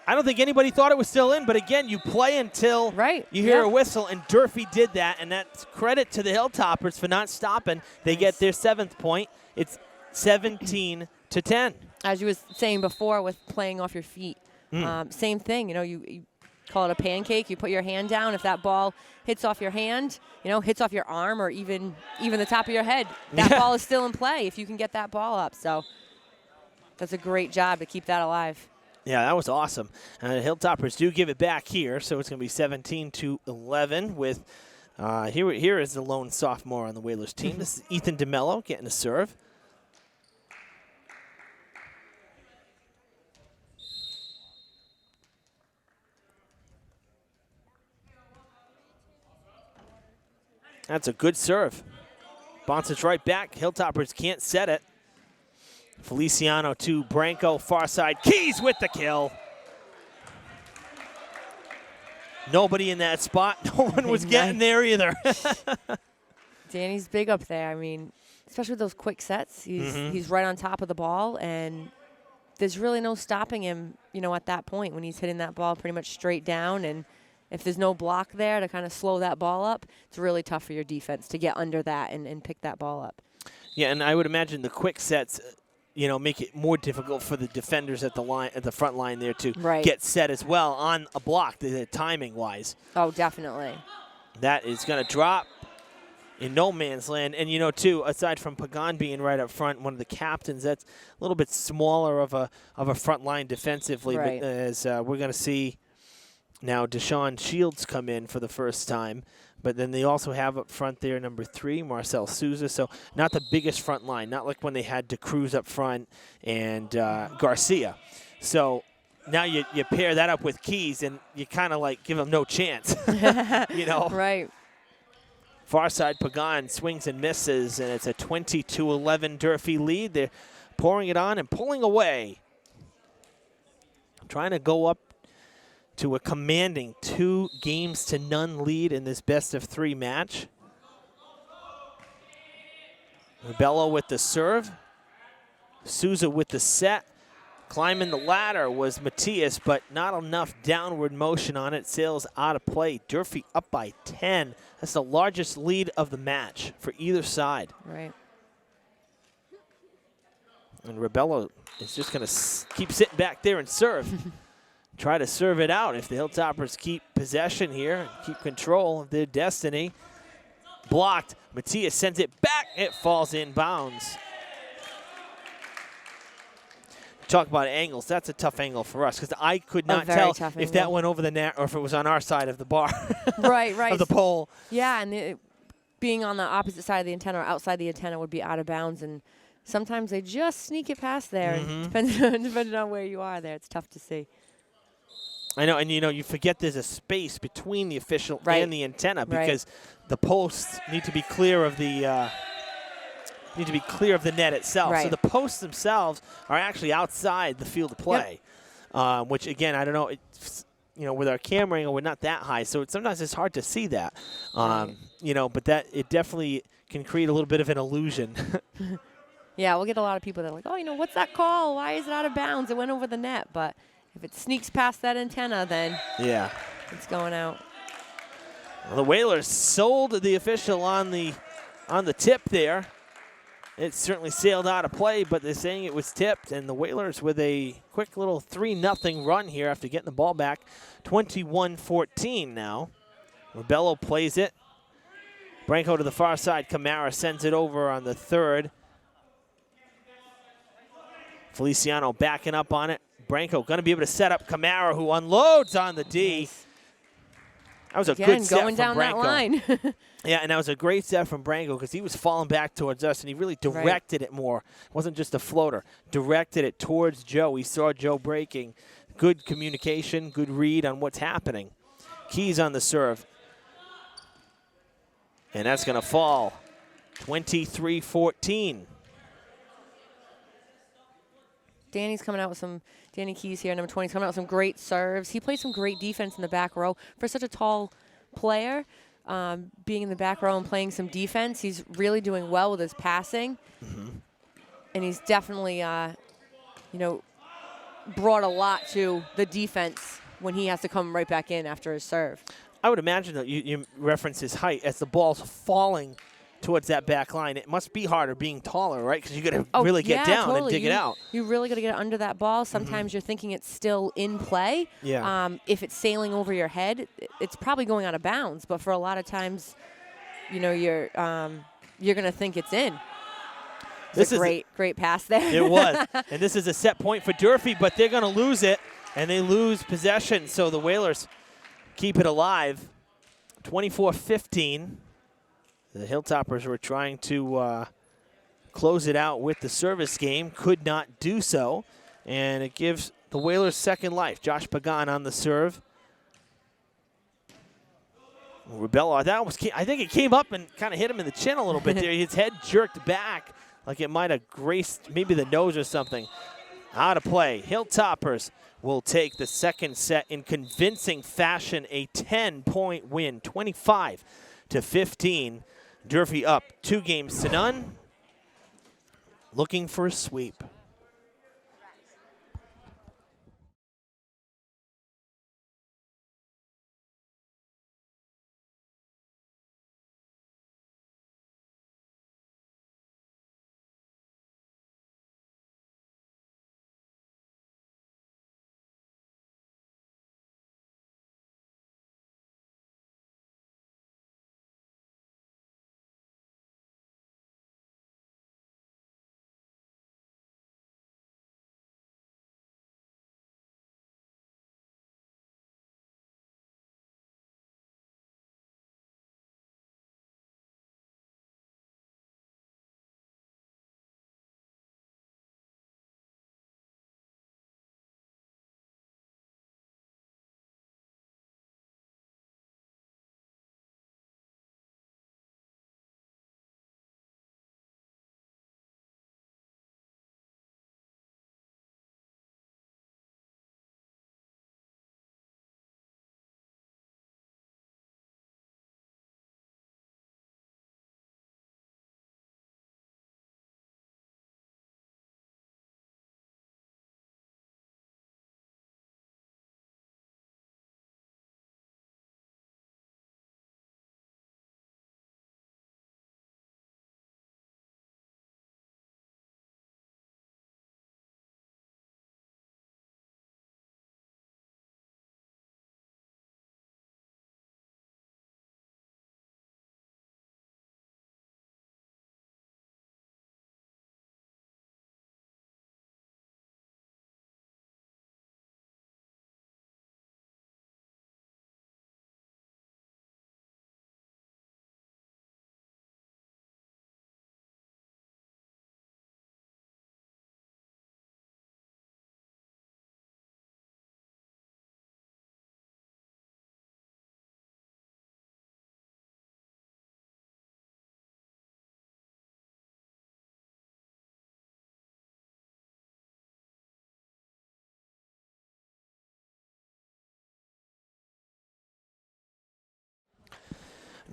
I don't think anybody thought it was still in, but again, you play until you hear a whistle, and Durfee did that, and that's credit to the Hilltoppers for not stopping. They get their 7th point. It's 17-10. As you was saying before with playing off your feet, same thing. You call it a pancake. You put your hand down. If that ball hits off your hand, hits off your arm or even the top of your head, that ball is still in play if you can get that ball up. So that's a great job to keep that alive. Yeah, that was awesome. The Hilltoppers do give it back here, so it's going to be 17-11 with here is the lone sophomore on the Whalers team. This is Ethan DeMello getting a serve. That's a good serve. Bounces right back. Hilltoppers can't set it. Feliciano to Branco, far side. Keys with the kill. Nobody in that spot. No one was getting there either. Danny's big up there. I mean, especially with those quick sets. He's right on top of the ball, and there's really no stopping him, you know, at that point when he's hitting that ball pretty much straight down. And if there's no block there to kind of slow that ball up, it's really tough for your defense to get under that and pick that ball up. Yeah, and I would imagine the quick sets, you know, make it more difficult for the defenders at the line, at the front line there to get set as well on a block, timing-wise. Oh, definitely. That is going to drop in no man's land. And, you know, too, aside from Pagan being right up front, one of the captains, that's a little bit smaller of a front line defensively. Right. But as we're going to see now Deshaun Shields come in for the first time. But then they also have up front there number 3, Marcel Souza. So not the biggest front line, not like when they had DeCruz up front and Garcia. So now you pair that up with Keys, and you kind of like give them no chance, you know? Right. Far side, Pagan swings and misses, and it's a 20-11 Durfee lead. They're pouring it on and pulling away. Trying to go up to a commanding 2-0 lead in this best-of-3 match. Rebello with the serve. Souza with the set. Climbing the ladder was Matias, but not enough downward motion on it. Sails out of play. Durfee up by 10. That's the largest lead of the match for either side. Right. And Rebello is just going to keep sitting back there and serve. Try to serve it out if the Hilltoppers keep possession here and keep control of their destiny. Blocked. Matias sends it back. It falls in bounds. Talk about angles. That's a tough angle for us because I could not tell if that went over the net or if it was on our side of the bar. Right. Of the pole. Yeah, and being on the opposite side of the antenna or outside the antenna would be out of bounds. And sometimes they just sneak it past there. And depending on where you are there, it's tough to see. I know, and you know, you forget there's a space between the official and the antenna because the posts need to be clear of the net itself. Right. So the posts themselves are actually outside the field of play, which again, I don't know. It's, you know, with our camera angle, we're not that high, so sometimes it's hard to see that. You know, but that it definitely can create a little bit of an illusion. Yeah, we'll get a lot of people that are like, oh, you know, what's that call? Why is it out of bounds? It went over the net, but if it sneaks past that antenna, then it's going out. Well, the Whalers sold the official on the tip there. It certainly sailed out of play, but they're saying it was tipped, and the Whalers with a quick little 3-0 run here after getting the ball back. 21-14 now. Rebello plays it. Branco to the far side. Camara sends it over on the third. Feliciano backing up on it. Branco going to be able to set up Camara, who unloads on the D. Nice. That was a good set going from down Branco. that line. Yeah, and that was a great set from Branco because he was falling back towards us, and he really directed it more. It wasn't just a floater. Directed it towards Joe. We saw Joe breaking. Good communication, good read on what's happening. Keys on the serve. And that's going to fall. 23-14. Danny Keys here, number 20, is coming out with some great serves. He plays some great defense in the back row. For such a tall player, being in the back row and playing some defense, he's really doing well with his passing. And he's definitely, you know, brought a lot to the defense when he has to come right back in after his serve. I would imagine that you reference his height as the ball's falling towards that back line. It must be harder being taller, right? Because you got to really get down and dig it out. You really got to get under that ball. Sometimes you're thinking it's still in play. Yeah. If it's sailing over your head, it's probably going out of bounds. But for a lot of times, you know, you're going to think it's in. This is a great pass there. It was. And this is a set point for Durfee, but they're going to lose it, and they lose possession. So the Whalers keep it alive. 24-15. The Hilltoppers were trying to close it out with the service game. Could not do so. And it gives the Whalers second life. Josh Pagan on the serve. Rubello, I think it came up and kind of hit him in the chin a little bit there. His head jerked back like it might have graced maybe the nose or something. Out of play. Hilltoppers will take the second set in convincing fashion, a 10-point win, 25-15. Durfee up 2-0. Looking for a sweep.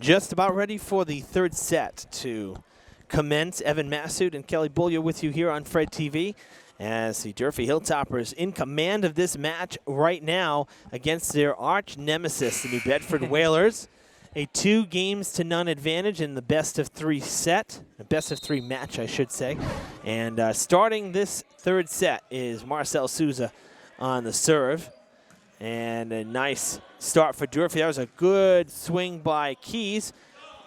Just about ready for the third set to commence. Evan Massoud and Kelly Bullier with you here on Fred TV as the Durfee Hilltoppers in command of this match right now against their arch nemesis, the New Bedford Whalers. A 2-0 advantage in the best-of-3 set, a best-of-3 match, I should say. And starting this third set is Marcel Souza on the serve. And a nice start for Durfee. That was a good swing by Keys.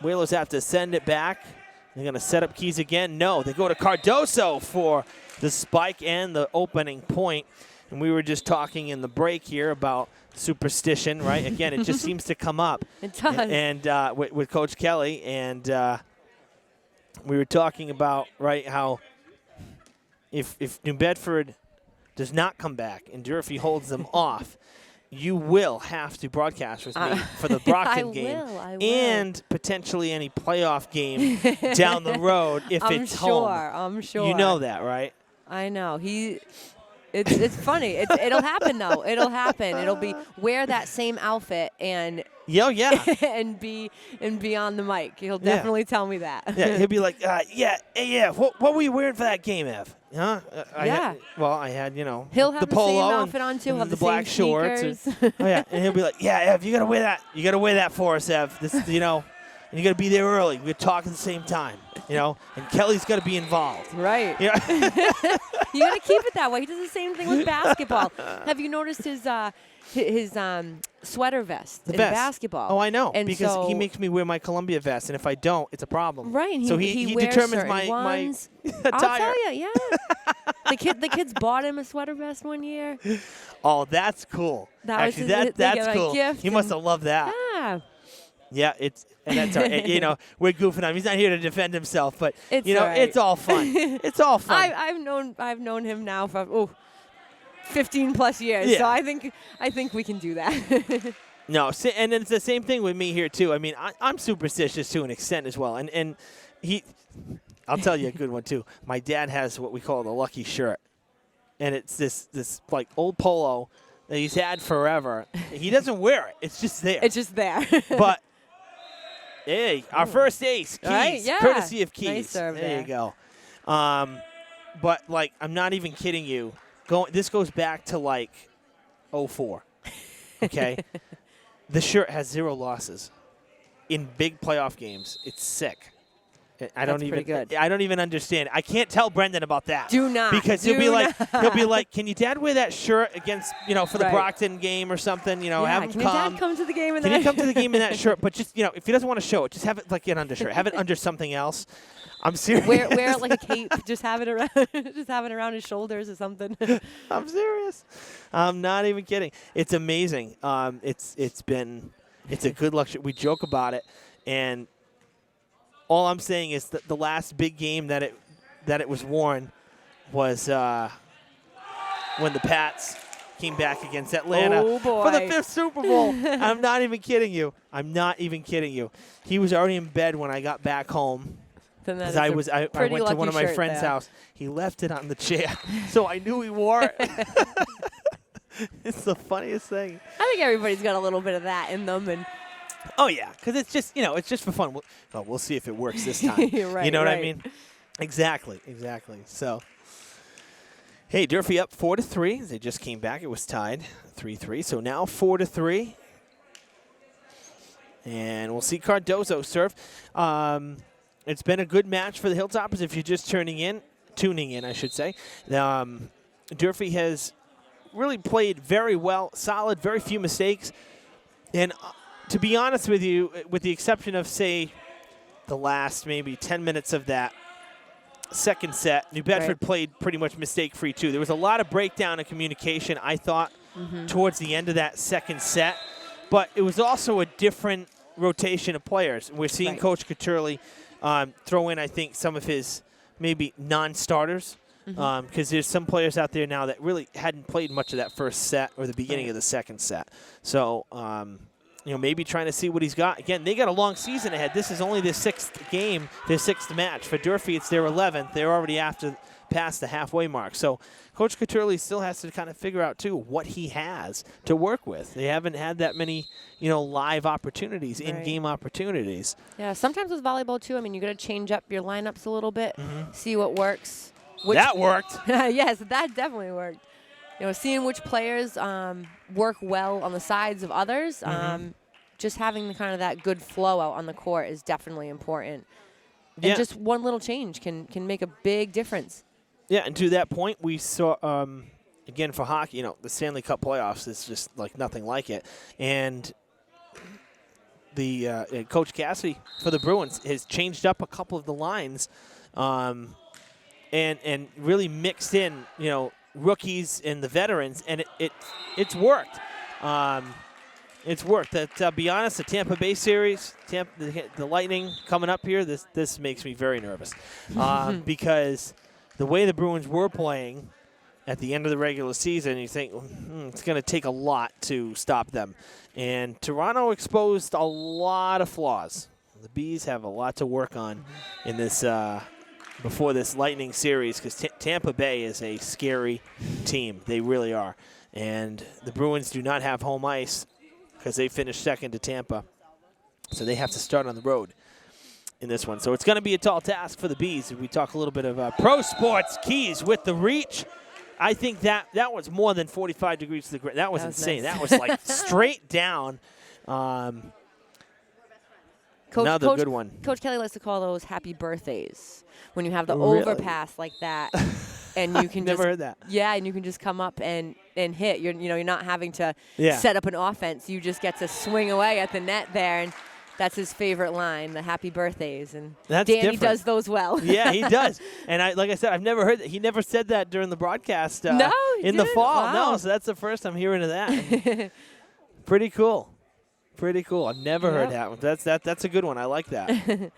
Whalers have to send it back. They're going to set up Keys again. No, they go to Cardoso for the spike and the opening point. And we were just talking in the break here about superstition, right? Again, it just seems to come up. It does. And with Coach Kelly. And we were talking about, right, how if New Bedford does not come back and Durfee holds them off, you will have to broadcast with me for the Brockton game I will. And potentially any playoff game down the road if it's home. I'm sure. You know that, right? I know. It's funny. It'll happen though. It'll happen. It'll be wear that same outfit and yeah. and be on the mic. He'll definitely tell me that. Yeah, he'll be like, yeah. What were you wearing for that game, Ev? Huh? I had, He'll have the the polo same and outfit on too. He'll have the the black same shorts. sneakers. And he'll be like, yeah, Ev, you gotta wear that. You gotta wear that for us, Ev. This, and you gotta be there early. We're talking at the same time, And Kelly's gotta be involved. Right. Yeah. You gotta keep it that way. He does the same thing with basketball. Have you noticed his sweater vest in basketball? Oh, I know. And because so he makes me wear my Columbia vest, and if I don't, it's a problem. Right. And so he determines wears my ones. attire. I'll tell you, yeah. The kids bought him a sweater vest one year. Oh, that's cool. That was that's cool. gift. He must have loved that. Yeah. Yeah, and that's all right. We're goofing on him. He's not here to defend himself, but It's it's all fun. It's all fun. I've known him now for 15 plus years. Yeah. So I think we can do that. No, and it's the same thing with me here, too. I mean, I'm superstitious to an extent as well. And I'll tell you a good one, too. My dad has what we call the lucky shirt. And it's this like, old polo that he's had forever. He doesn't wear it. It's just there. It's just there. But, hey, our first ace, Keys, right? Yeah. courtesy of Keys. Nice serve there you go. But, like, I'm not even kidding you. This goes back to, like, 04. Okay? The shirt has 0 losses in big playoff games. It's sick. I don't even understand. I can't tell Brendan about that. Do not. Because he'll be like, can your dad wear that shirt against, for the Brockton game or something? Have him can come. Can your dad come to the game in that? Can he come to the game in that shirt? But just, if he doesn't want to show it, just have it like an undershirt. Have it under something else. I'm serious. Wear it like a cape. Just have it around his shoulders or something. I'm serious. I'm not even kidding. It's amazing. It's a good luxury. We joke about it, and all I'm saying is that the last big game that it was worn was when the Pats came back against Atlanta for the 5th Super Bowl. I'm not even kidding you. He was already in bed when I got back home. Because I went to one of my friend's house. He left it on the chair, so I knew he wore it. It's the funniest thing. I think everybody's got a little bit of that in them, and oh yeah, because it's just it's just for fun. We'll see if it works this time. Right, you know what I mean? Exactly. So, hey, Durfee up 4-3. They just came back. It was tied 3-3. So now 4-3, and we'll see Cardozo serve. It's been a good match for the Hilltoppers. If you're just tuning in, I should say. Durfee has really played very well, solid, very few mistakes. And to be honest with you, with the exception of, say, the last maybe 10 minutes of that second set, New Bedford played pretty much mistake-free too. There was a lot of breakdown in communication, I thought, towards the end of that second set. But it was also a different rotation of players. We're seeing Coach Caturli throw in, I think, some of his maybe non-starters because there's some players out there now that really hadn't played much of that first set or the beginning of the second set. So, maybe trying to see what he's got. Again, they got a long season ahead. This is only their 6th game, their 6th match. For Durfee, it's their 11th. They're already past the halfway mark. So Coach Caturli still has to kind of figure out, too, what he has to work with. They haven't had that many, live opportunities, in-game opportunities. Yeah, sometimes with volleyball, too, you got to change up your lineups a little bit, see what works. That worked. Yes, that definitely worked. Seeing which players work well on the sides of others, just having kind of that good flow out on the court is definitely important. And just one little change can make a big difference. Yeah, and to that point, we saw, again, for hockey, the Stanley Cup playoffs is just like nothing like it. And the Coach Cassidy for the Bruins has changed up a couple of the lines and really mixed in, rookies and the veterans, and it's worked. It's worked. To be honest, the Tampa Bay series, the Lightning coming up here, this makes me very nervous because the way the Bruins were playing at the end of the regular season, you think it's going to take a lot to stop them. And Toronto exposed a lot of flaws. The Bees have a lot to work on in this before this Lightning series because Tampa Bay is a scary team. They really are. And the Bruins do not have home ice because they finished second to Tampa. So they have to start on the road in this one. So it's going to be a tall task for the Bees. We talk a little bit of pro sports. Keys with the reach. I think that was more than 45 degrees to the ground. That was insane. Nice. That was like straight down. Another good one. Coach Kelly likes to call those happy birthdays when you have the overpass like that. And you can Never heard that. Yeah, and you can just come up and hit. You're not having to set up an offense. You just get to swing away at the net there, and that's his favorite line, the happy birthdays. And that's Danny different. does those well. Yeah, he does. And like I said, I've never heard that. He never said that during the broadcast no, in the fall. Wow. No, so that's the first I'm hearing of that. Pretty cool. Pretty cool. I've never heard that one. That's a good one. I like that.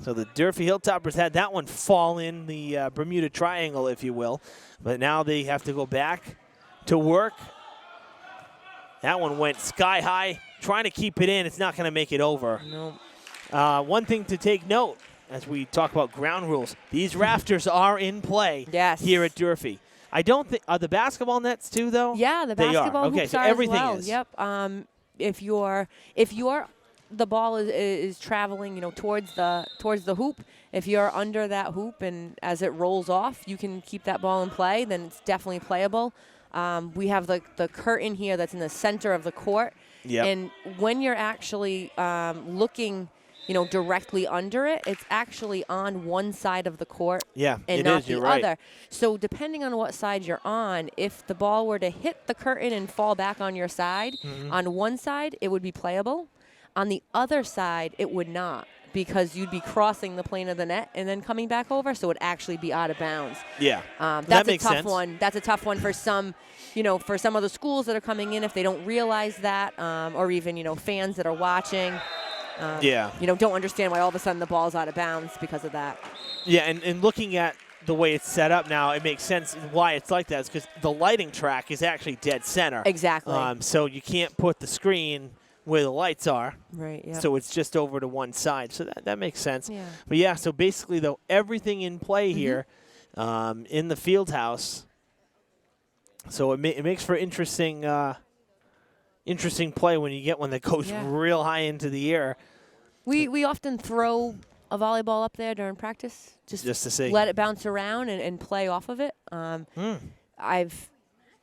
So the Durfee Hilltoppers had that one fall in the Bermuda Triangle, if you will. But now they have to go back to work That one went sky high. Trying to keep it in. It's not going to make it over. No. One thing to take note as we talk about ground rules, these rafters are in play here at Durfee. I don't think, are the basketball nets too, though? Yeah, the They basketball are. Okay, hoops so are everything as well. is. Yep. If the ball is traveling, towards the hoop. If you're under that hoop and as it rolls off, you can keep that ball in play. Then it's definitely playable. We have the curtain here that's in the center of the court. Yep. And when you're actually looking, directly under it, it's actually on one side of the court and not the other. So depending on what side you're on, if the ball were to hit the curtain and fall back on your side, on one side it would be playable. On the other side, it would not, because you'd be crossing the plane of the net and then coming back over, so it would actually be out of bounds. Yeah, that makes sense. One. That's a tough one for some, for some of the schools that are coming in if they don't realize that, or even, fans that are watching. Don't understand why all of a sudden the ball's out of bounds because of that. Yeah, and looking at the way it's set up now, it makes sense why it's like that. Is because the lighting track is actually dead center. Exactly. So you can't put the screen where the lights are. Right, yeah. So it's just over to one side. So that makes sense. Yeah. But yeah, so basically though, everything in play here in the field house. So it makes for interesting play when you get one that goes real high into the air. We often throw a volleyball up there during practice just to see. Let it bounce around and play off of it. I've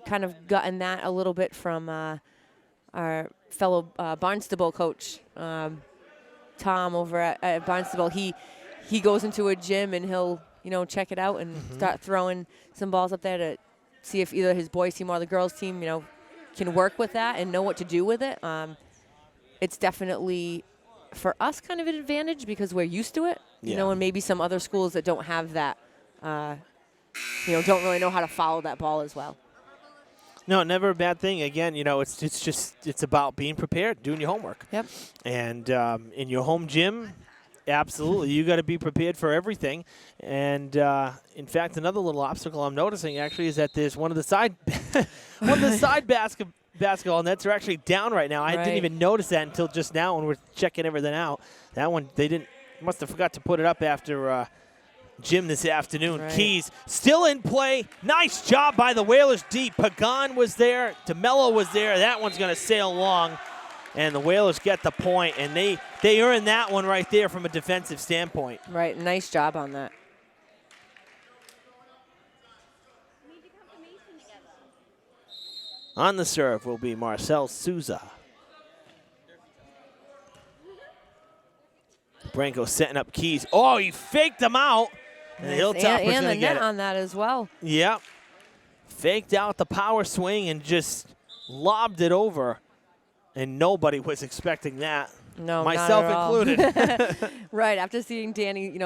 kind of gotten that a little bit from our fellow Barnstable coach, Tom, over at Barnstable. He goes into a gym and he'll check it out and start throwing some balls up there to see if either his boys team or the girls team can work with that and know what to do with it. It's definitely for us kind of an advantage because we're used to it, and maybe some other schools that don't have that, don't really know how to follow that ball as well. No, never a bad thing. Again, it's about being prepared, doing your homework. Yep. And in your home gym, absolutely, you got to be prepared for everything. And in fact, another little obstacle I'm noticing actually is that there's one of the side basketball nets are actually down right now. I didn't even notice that until just now when we're checking everything out. That one must have forgot to put it up after gym this afternoon. Right. Keys still in play. Nice job by the Whalers deep. Pagan was there. DeMello was there. That one's going to sail long. And the Whalers get the point, and they earn that one right there from a defensive standpoint. Right, nice job on that. On the serve will be Marcel Souza. Branco setting up Keys. Oh, he faked them out. And the Hilltopper's going to get it. And the net on that as well. Yep. Faked out the power swing and just lobbed it over. And nobody was expecting that. No, myself included. Right, after seeing Danny,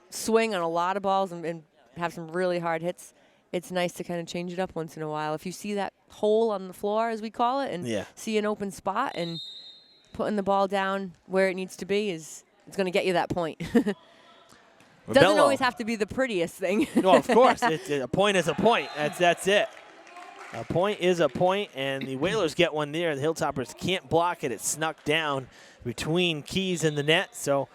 swing on a lot of balls and have some really hard hits, it's nice to kind of change it up once in a while. If you see that hole on the floor, as we call it, and see an open spot and putting the ball down where it needs to be it's going to get you that point. Doesn't always have to be the prettiest thing. No, of course. A point is a point. That's it. A point is a point, and the Whalers get one there. The Hilltoppers can't block it. It snuck down between Keys and the net. So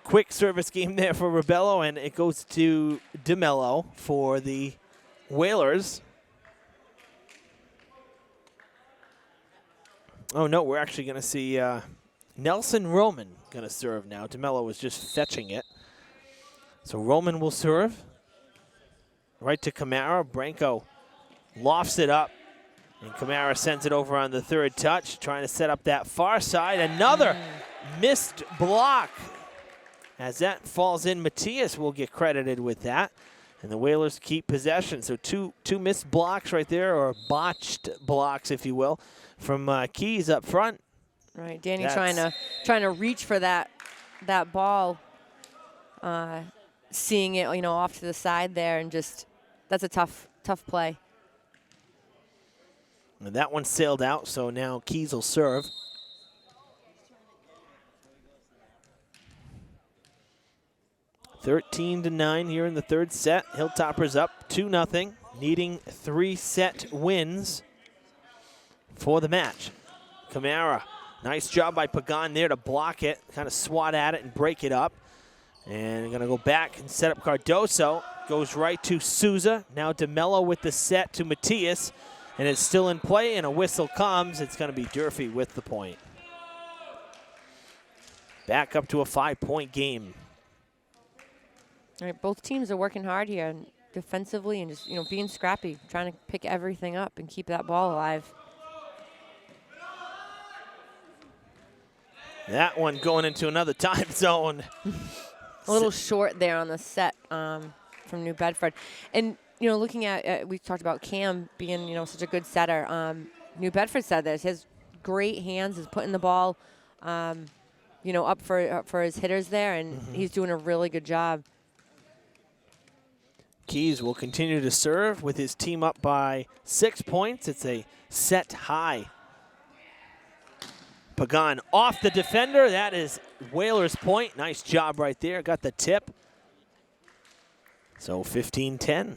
quick service game there for Rebello, and it goes to DeMello for the Whalers. Oh, no, we're actually going to see Nelson Roman going to serve now. DeMello was just fetching it. So Roman will serve. Right to Kamara. Branco lofts it up. And Kamara sends it over on the third touch, trying to set up that far side. Another missed block. As that falls in, Matias will get credited with that. And the Whalers keep possession. So two missed blocks right there, or botched blocks, if you will, from Keys up front. Right, Danny trying to reach for that ball, seeing it off to the side there, and just that's a tough play. And that one sailed out, so now Keys will serve. (13-9) here in the third set. Hilltoppers up 2-0, needing 3 set wins. for the match. Camara, nice job by Pagan there to block it, kind of swat at it and break it up. And going to go back and set up Cardoso. Goes right to Souza. Now DeMello with the set to Matias. And it's still in play, and a whistle comes. It's going to be Durfee with the point. Back up to a 5-point game. All right, both teams are working hard here and defensively and just, being scrappy, trying to pick everything up and keep that ball alive. That one going into another time zone. A little short there on the set from New Bedford. And, looking at, we talked about Cam being, such a good setter. New Bedford said this. He has great hands, is putting the ball, up for his hitters there, and he's doing a really good job. Keys will continue to serve with his team up by 6 points. It's a set high. Pagan off the defender. That is Whalers' point. Nice job right there. Got the tip. So 15-10.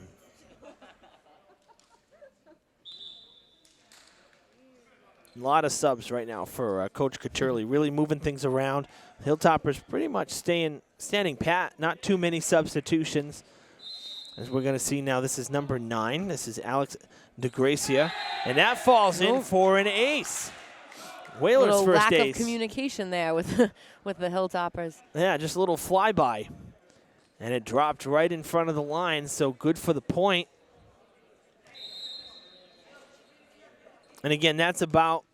A lot of subs right now for Coach Katurli, really moving things around. Hilltoppers pretty much standing pat, not too many substitutions. As we're going to see now, this is number 9. This is Alex DeGracia, and that falls in for an ace. Whalers' little first lack ace. Of communication there with with the Hilltoppers. Yeah, just a little flyby. And it dropped right in front of the line, so good for the point. And again, that's about,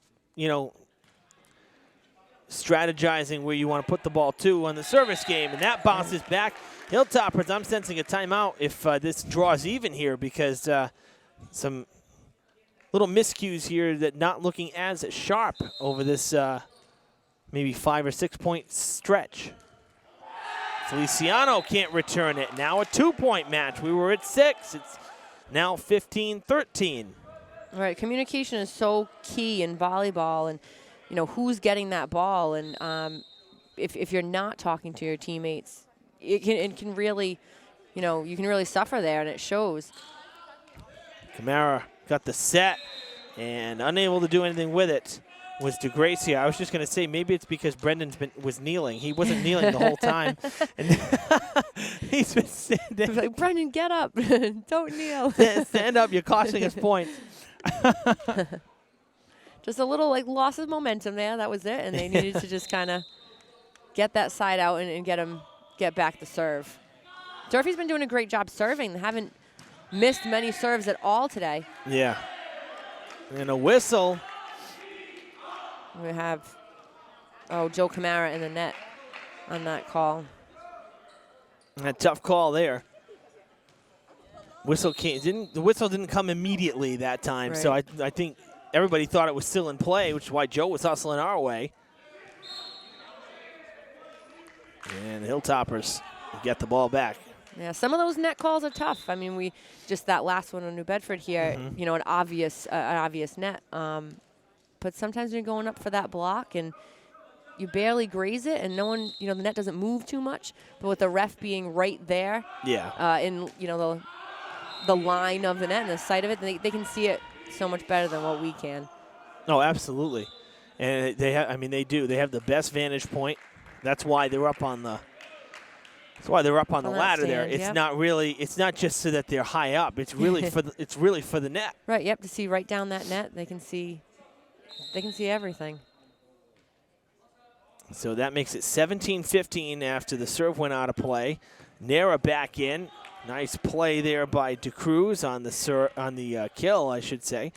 strategizing where you want to put the ball to on the service game. And that bounces back. Hilltoppers, I'm sensing a timeout if this draws even here, because some little miscues here that not looking as sharp over this maybe 5 or 6 point stretch. Feliciano can't return it. Now a 2-point match. We were at 6. It's now 15-13. Right, communication is so key in volleyball, and who's getting that ball, and if you're not talking to your teammates, it can really, you can really suffer there, and it shows. Camara got the set and unable to do anything with it was DeGracia. I was just going to say maybe it's because Brendan was kneeling. He wasn't kneeling the whole time. And he's been standing. Like, Brendan, get up. Don't kneel. Stand up. You're costing us points. Just a little loss of momentum there. That was it. And they needed to just kind of get that side out and get back the serve. Durfee's been doing a great job serving. They haven't missed many serves at all today. Yeah. And a whistle. We have, Joe Camara in the net on that call. A tough call there. The whistle didn't come immediately that time, right. So I think everybody thought it was still in play, which is why Joe was hustling our way. And the Hilltoppers get the ball back. Yeah, some of those net calls are tough. I mean, that last one on New Bedford here, an obvious net. But sometimes when you're going up for that block and you barely graze it, and no one, the net doesn't move too much. But with the ref being right there, in the line of the net and the sight of it, they can see it so much better than what we can. Oh, absolutely. And they do. They have the best vantage point. That's why they're up on the. That's why they're up on the ladder stand, there. It's not really. It's not just so that they're high up. It's really for. It's really for the net. Right. Yep. To see right down that net, they can see. They can see everything. So that makes it 17-15 after the serve went out of play. Nera back in. Nice play there by DeCruz on the kill, I should say.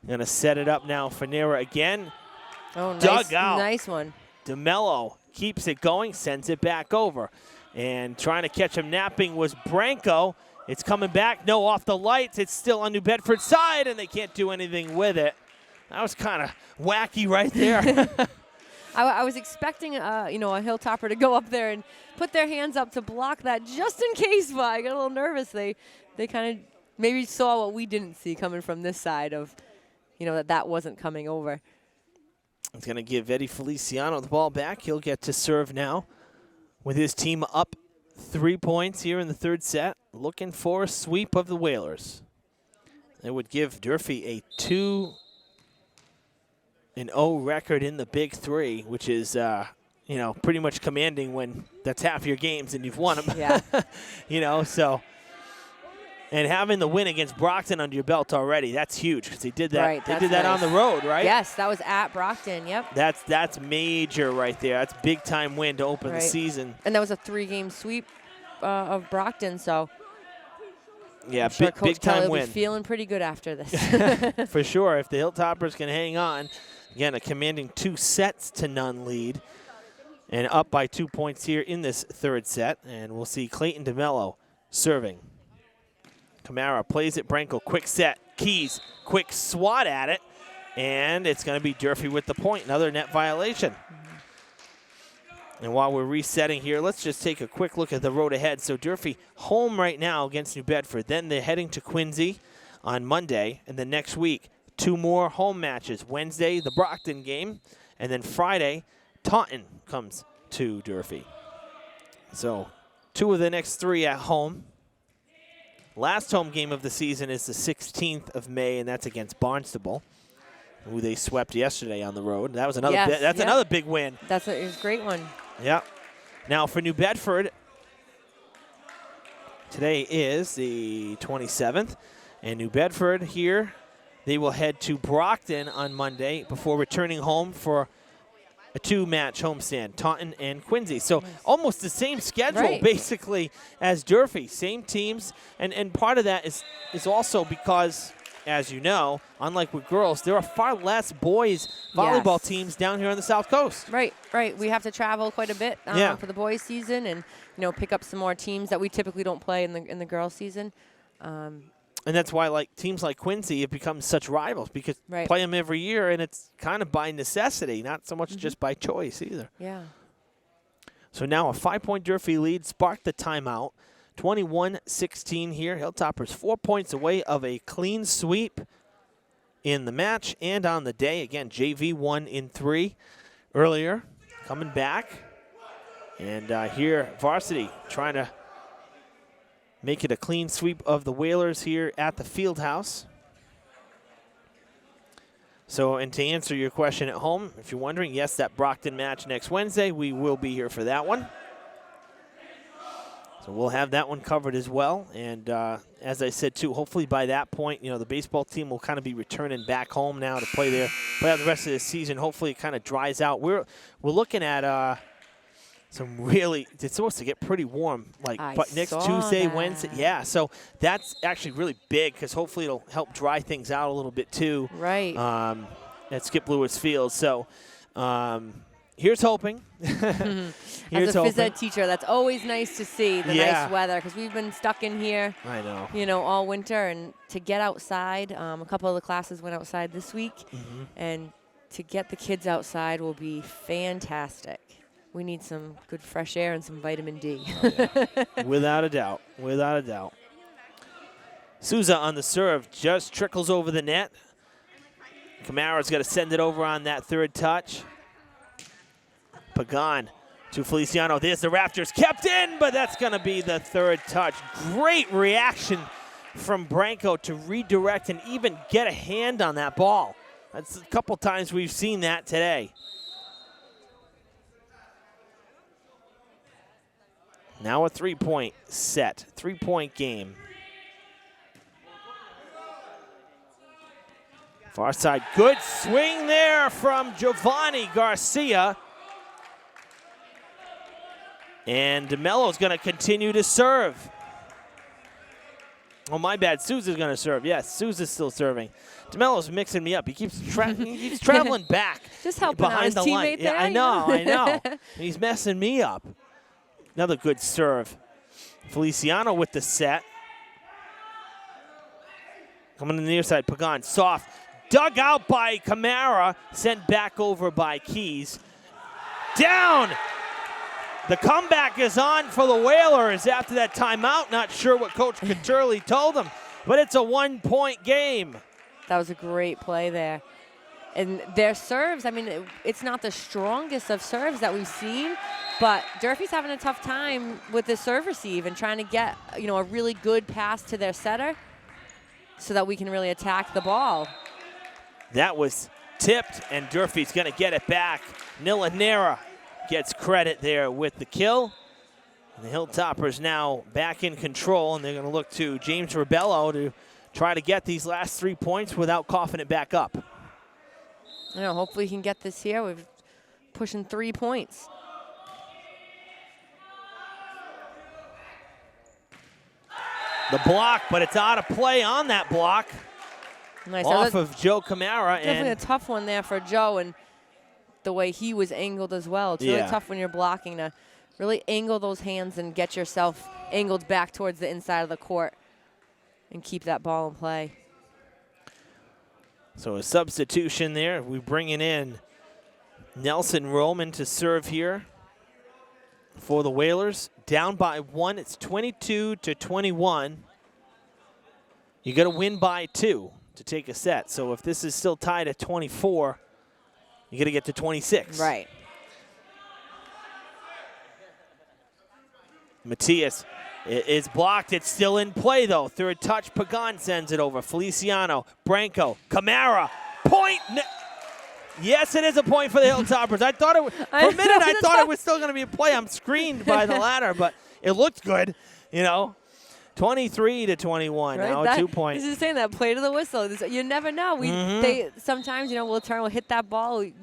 Going to set it up now for Nera again. Oh, Dug out. Nice one. DeMello keeps it going, sends it back over. And trying to catch him napping was Branco. It's coming back. No, off the lights. It's still on New Bedford's side, and they can't do anything with it. That was kind of wacky right there. I was expecting, a Hilltopper to go up there and put their hands up to block that just in case, but I got a little nervous. They kind of maybe saw what we didn't see coming from this side of, that wasn't coming over. It's going to give Eddie Feliciano the ball back. He'll get to serve now with his team up 3 points here in the third set, looking for a sweep of the Whalers. It would give Durfee a 2 an O record in the Big Three, which is, you know, pretty much commanding when that's half your games and you've won them. Yeah. You know, so. And having the win against Brockton under your belt already, that's huge because they did that. Right, they did that on the road, right? Yes, that was at Brockton. Yep. That's major right there. That's big time win to open the season. And that was a 3-game sweep of Brockton. So yeah, I'm sure big Coach time Kelly will win. be feeling pretty good after this. For sure, if the Hilltoppers can hang on, again a commanding 2-0 lead, and up by 2 points here in this third set. And we'll see Clayton DeMello serving. Camara plays it. Branco, quick set. Keys, quick swat at it. And it's going to be Durfee with the point. Another net violation. And while we're resetting here, let's just take a quick look at the road ahead. So Durfee home right now against New Bedford. Then they're heading to Quincy on Monday. And then next week, 2 more home matches. Wednesday, the Brockton game. And then Friday, Taunton comes to Durfee. So 2 of the next 3 at home. Last home game of the season is the 16th of May, and that's against Barnstable, who they swept yesterday on the road. That was another. Another big win. It was a great one. Yeah. Now for New Bedford, today is the 27th, and New Bedford here, they will head to Brockton on Monday before returning home for a 2-match homestand, Taunton and Quincy. So almost the same schedule, basically, as Durfee. Same teams. And part of that is also because, as you know, unlike with girls, there are far less boys volleyball teams down here on the South Coast. Right. We have to travel quite a bit for the boys' season and, you know, pick up some more teams that we typically don't play in the girls' season. And that's why, like, teams like Quincy have become such rivals because play them every year, and it's kind of by necessity, not so much just by choice either. Yeah. So now a 5-point Durfee lead sparked the timeout. 21-16 here. Hilltoppers 4 points away of a clean sweep in the match and on the day. Again, JV 1 in 3 earlier, coming back. And here, varsity trying to make it a clean sweep of the Whalers here at the field house. So, and to answer your question at home, if you're wondering, yes, that Brockton match next Wednesday, we will be here for that one. So we'll have that one covered as well. And as I said, too, hopefully by that point, you know, the baseball team will kind of be returning back home now to play out the rest of the season. Hopefully it kind of dries out. We're looking at it's supposed to get pretty warm, but next Tuesday, Wednesday. Yeah, so that's actually really big because hopefully it'll help dry things out a little bit too. Right. At Skip Lewis Field. So here's hoping. As a phys ed teacher, that's always nice to see, the nice weather, because we've been stuck in here, I know, you know, all winter. And to get outside, a couple of the classes went outside this week, and to get the kids outside will be fantastic. We need some good fresh air and some vitamin D. Without a doubt. Without a doubt. Souza on the serve just trickles over the net. Camara's got to send it over on that third touch. Pagan to Feliciano. There's the Raptors kept in, but that's going to be the third touch. Great reaction from Branco to redirect and even get a hand on that ball. That's a couple times we've seen that today. Now a 3-point set, 3-point game. Far side, good swing there from Giovanni Garcia. And DeMello's going to continue to serve. Oh, my bad. Souza's going to serve. Yes, Souza's still serving. DeMello's mixing me up. He keeps traveling back. Just helping behind out his teammate there. Yeah, I know. He's messing me up. Another good serve. Feliciano with the set. Coming to the near side, Pagan, soft. Dug out by Camara, sent back over by Keys. Down! The comeback is on for the Whalers after that timeout. Not sure what Coach Caturli told them, but it's a 1-point game. That was a great play there. And their serves, I mean, it's not the strongest of serves that we've seen, but Durfee's having a tough time with the serve receive and trying to get, you know, a really good pass to their setter so that we can really attack the ball. That was tipped, and Durfee's going to get it back. Nilanera gets credit there with the kill. And the Hilltoppers now back in control, and they're going to look to James Rebello to try to get these last 3 points without coughing it back up. Hopefully he can get this here. We're pushing 3 points. The block, but it's out of play on that block. Nice. Off of Joe Camara. Definitely a tough one there for Joe, and the way he was angled as well. It's really tough when you're blocking to really angle those hands and get yourself angled back towards the inside of the court and keep that ball in play. So a substitution there. We're bringing in Nelson Roman to serve here for the Whalers. Down by 1. It's 22-21. You got to win by 2 to take a set. So if this is still tied at 24, you got to get to 26. Right. Matias is blocked. It's still in play, though. Third touch, Pagan sends it over. Feliciano, Branco, Camara, point. Yes, it is a point for the Hilltoppers. I thought it was, for a minute, I thought it was still going to be a play. I'm screened by the ladder, but it looked good, 23-21, right? now a 2 point. This is saying that play to the whistle. You never know. Sometimes, we'll hit that ball. You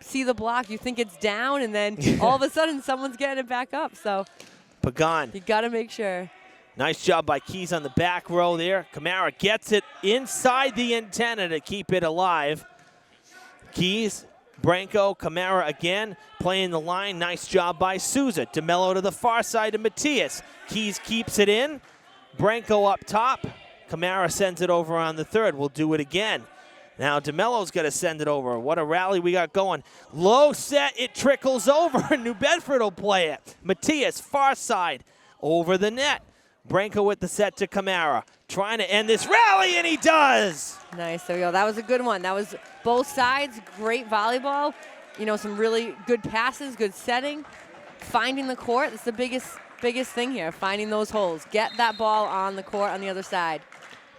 see the block, you think it's down, and then all of a sudden someone's getting it back up. So Pagan. You got to make sure. Nice job by Keys on the back row there. Camara gets it inside the antenna to keep it alive. Keys, Branco, Camara again playing the line. Nice job by Souza. DeMello to the far side to Matias. Keys keeps it in. Branco up top. Camara sends it over on the third. We'll do it again. Now DeMello's got to send it over. What a rally we got going. Low set, it trickles over. New Bedford will play it. Matias, far side, over the net. Branco with the set to Camara. Trying to end this rally, and he does. Nice, there we go. That was a good one. That was both sides, great volleyball. Some really good passes, good setting. Finding the court, that's the biggest thing here, finding those holes. Get that ball on the court on the other side.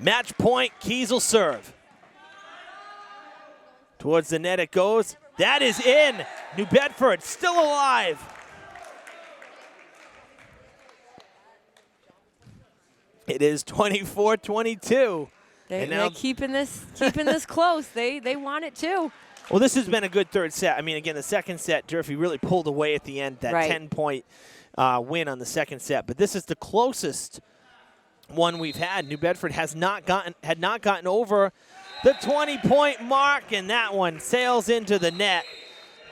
Match point, Keys will serve. Towards the net it goes. That is in. New Bedford still alive. It is 24-22. They're keeping this close. They want it too. Well, this has been a good third set. I mean, again, the second set, Durfee really pulled away at the end, that 10-point win on the second set. But this is the closest one we've had. New Bedford had not gotten over the 20-point mark, and that one sails into the net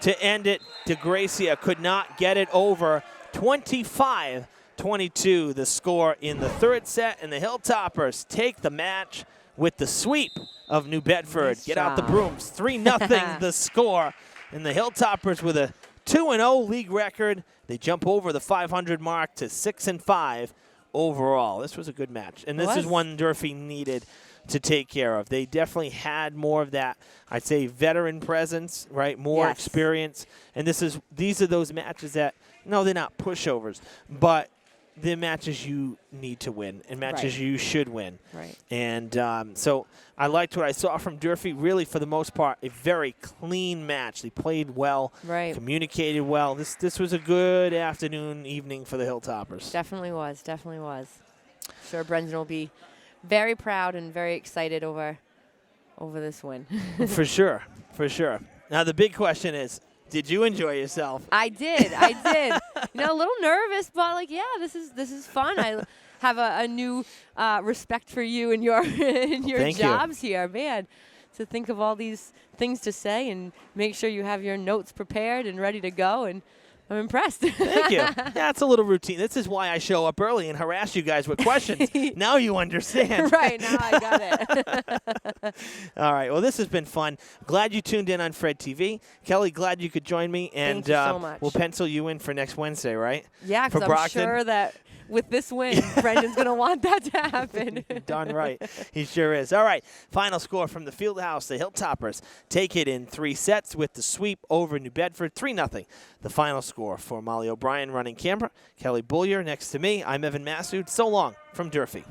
to end it. DeGracia could not get it over. 25-22 the score in the third set, and the Hilltoppers take the match with the sweep of New Bedford. Nice Get job. out the brooms. 3-0 the score, and the Hilltoppers with a 2-0 league record. They jump over the 500 mark to 6-5 overall. This was a good match, and this is one Durfee needed to take care of. They definitely had more of that, I'd say, veteran presence, right? More experience. And these are those matches that, no, they're not pushovers, but they're matches you need to win and matches you should win. Right. And so I liked what I saw from Durfee. Really, for the most part, a very clean match. They played well, communicated well. This was a good afternoon, evening for the Hilltoppers. Definitely was. Sure, Brendan will be very proud and very excited over this win. For sure. Now the big question is, did you enjoy yourself? I did. A little nervous, but this is fun. I have a new respect for you and your jobs here, man. To think of all these things to say and make sure you have your notes prepared and ready to go, and I'm impressed. Thank you. Yeah, it's a little routine. This is why I show up early and harass you guys with questions. Now you understand. Right, now I got it. All right, well, this has been fun. Glad you tuned in on Fred TV. Kelly, glad you could join me. And thank you so much. We'll pencil you in for next Wednesday, right? Yeah, because I'm sure that with this win, Brendan's going to want that to happen. Darn right. He sure is. All right, final score from the Fieldhouse. The Hilltoppers take it in 3 sets with the sweep over New Bedford, 3-0. The final score for Molly O'Brien running camera. Kelly Bullier next to me. I'm Evan Massoud. So long from Durfee.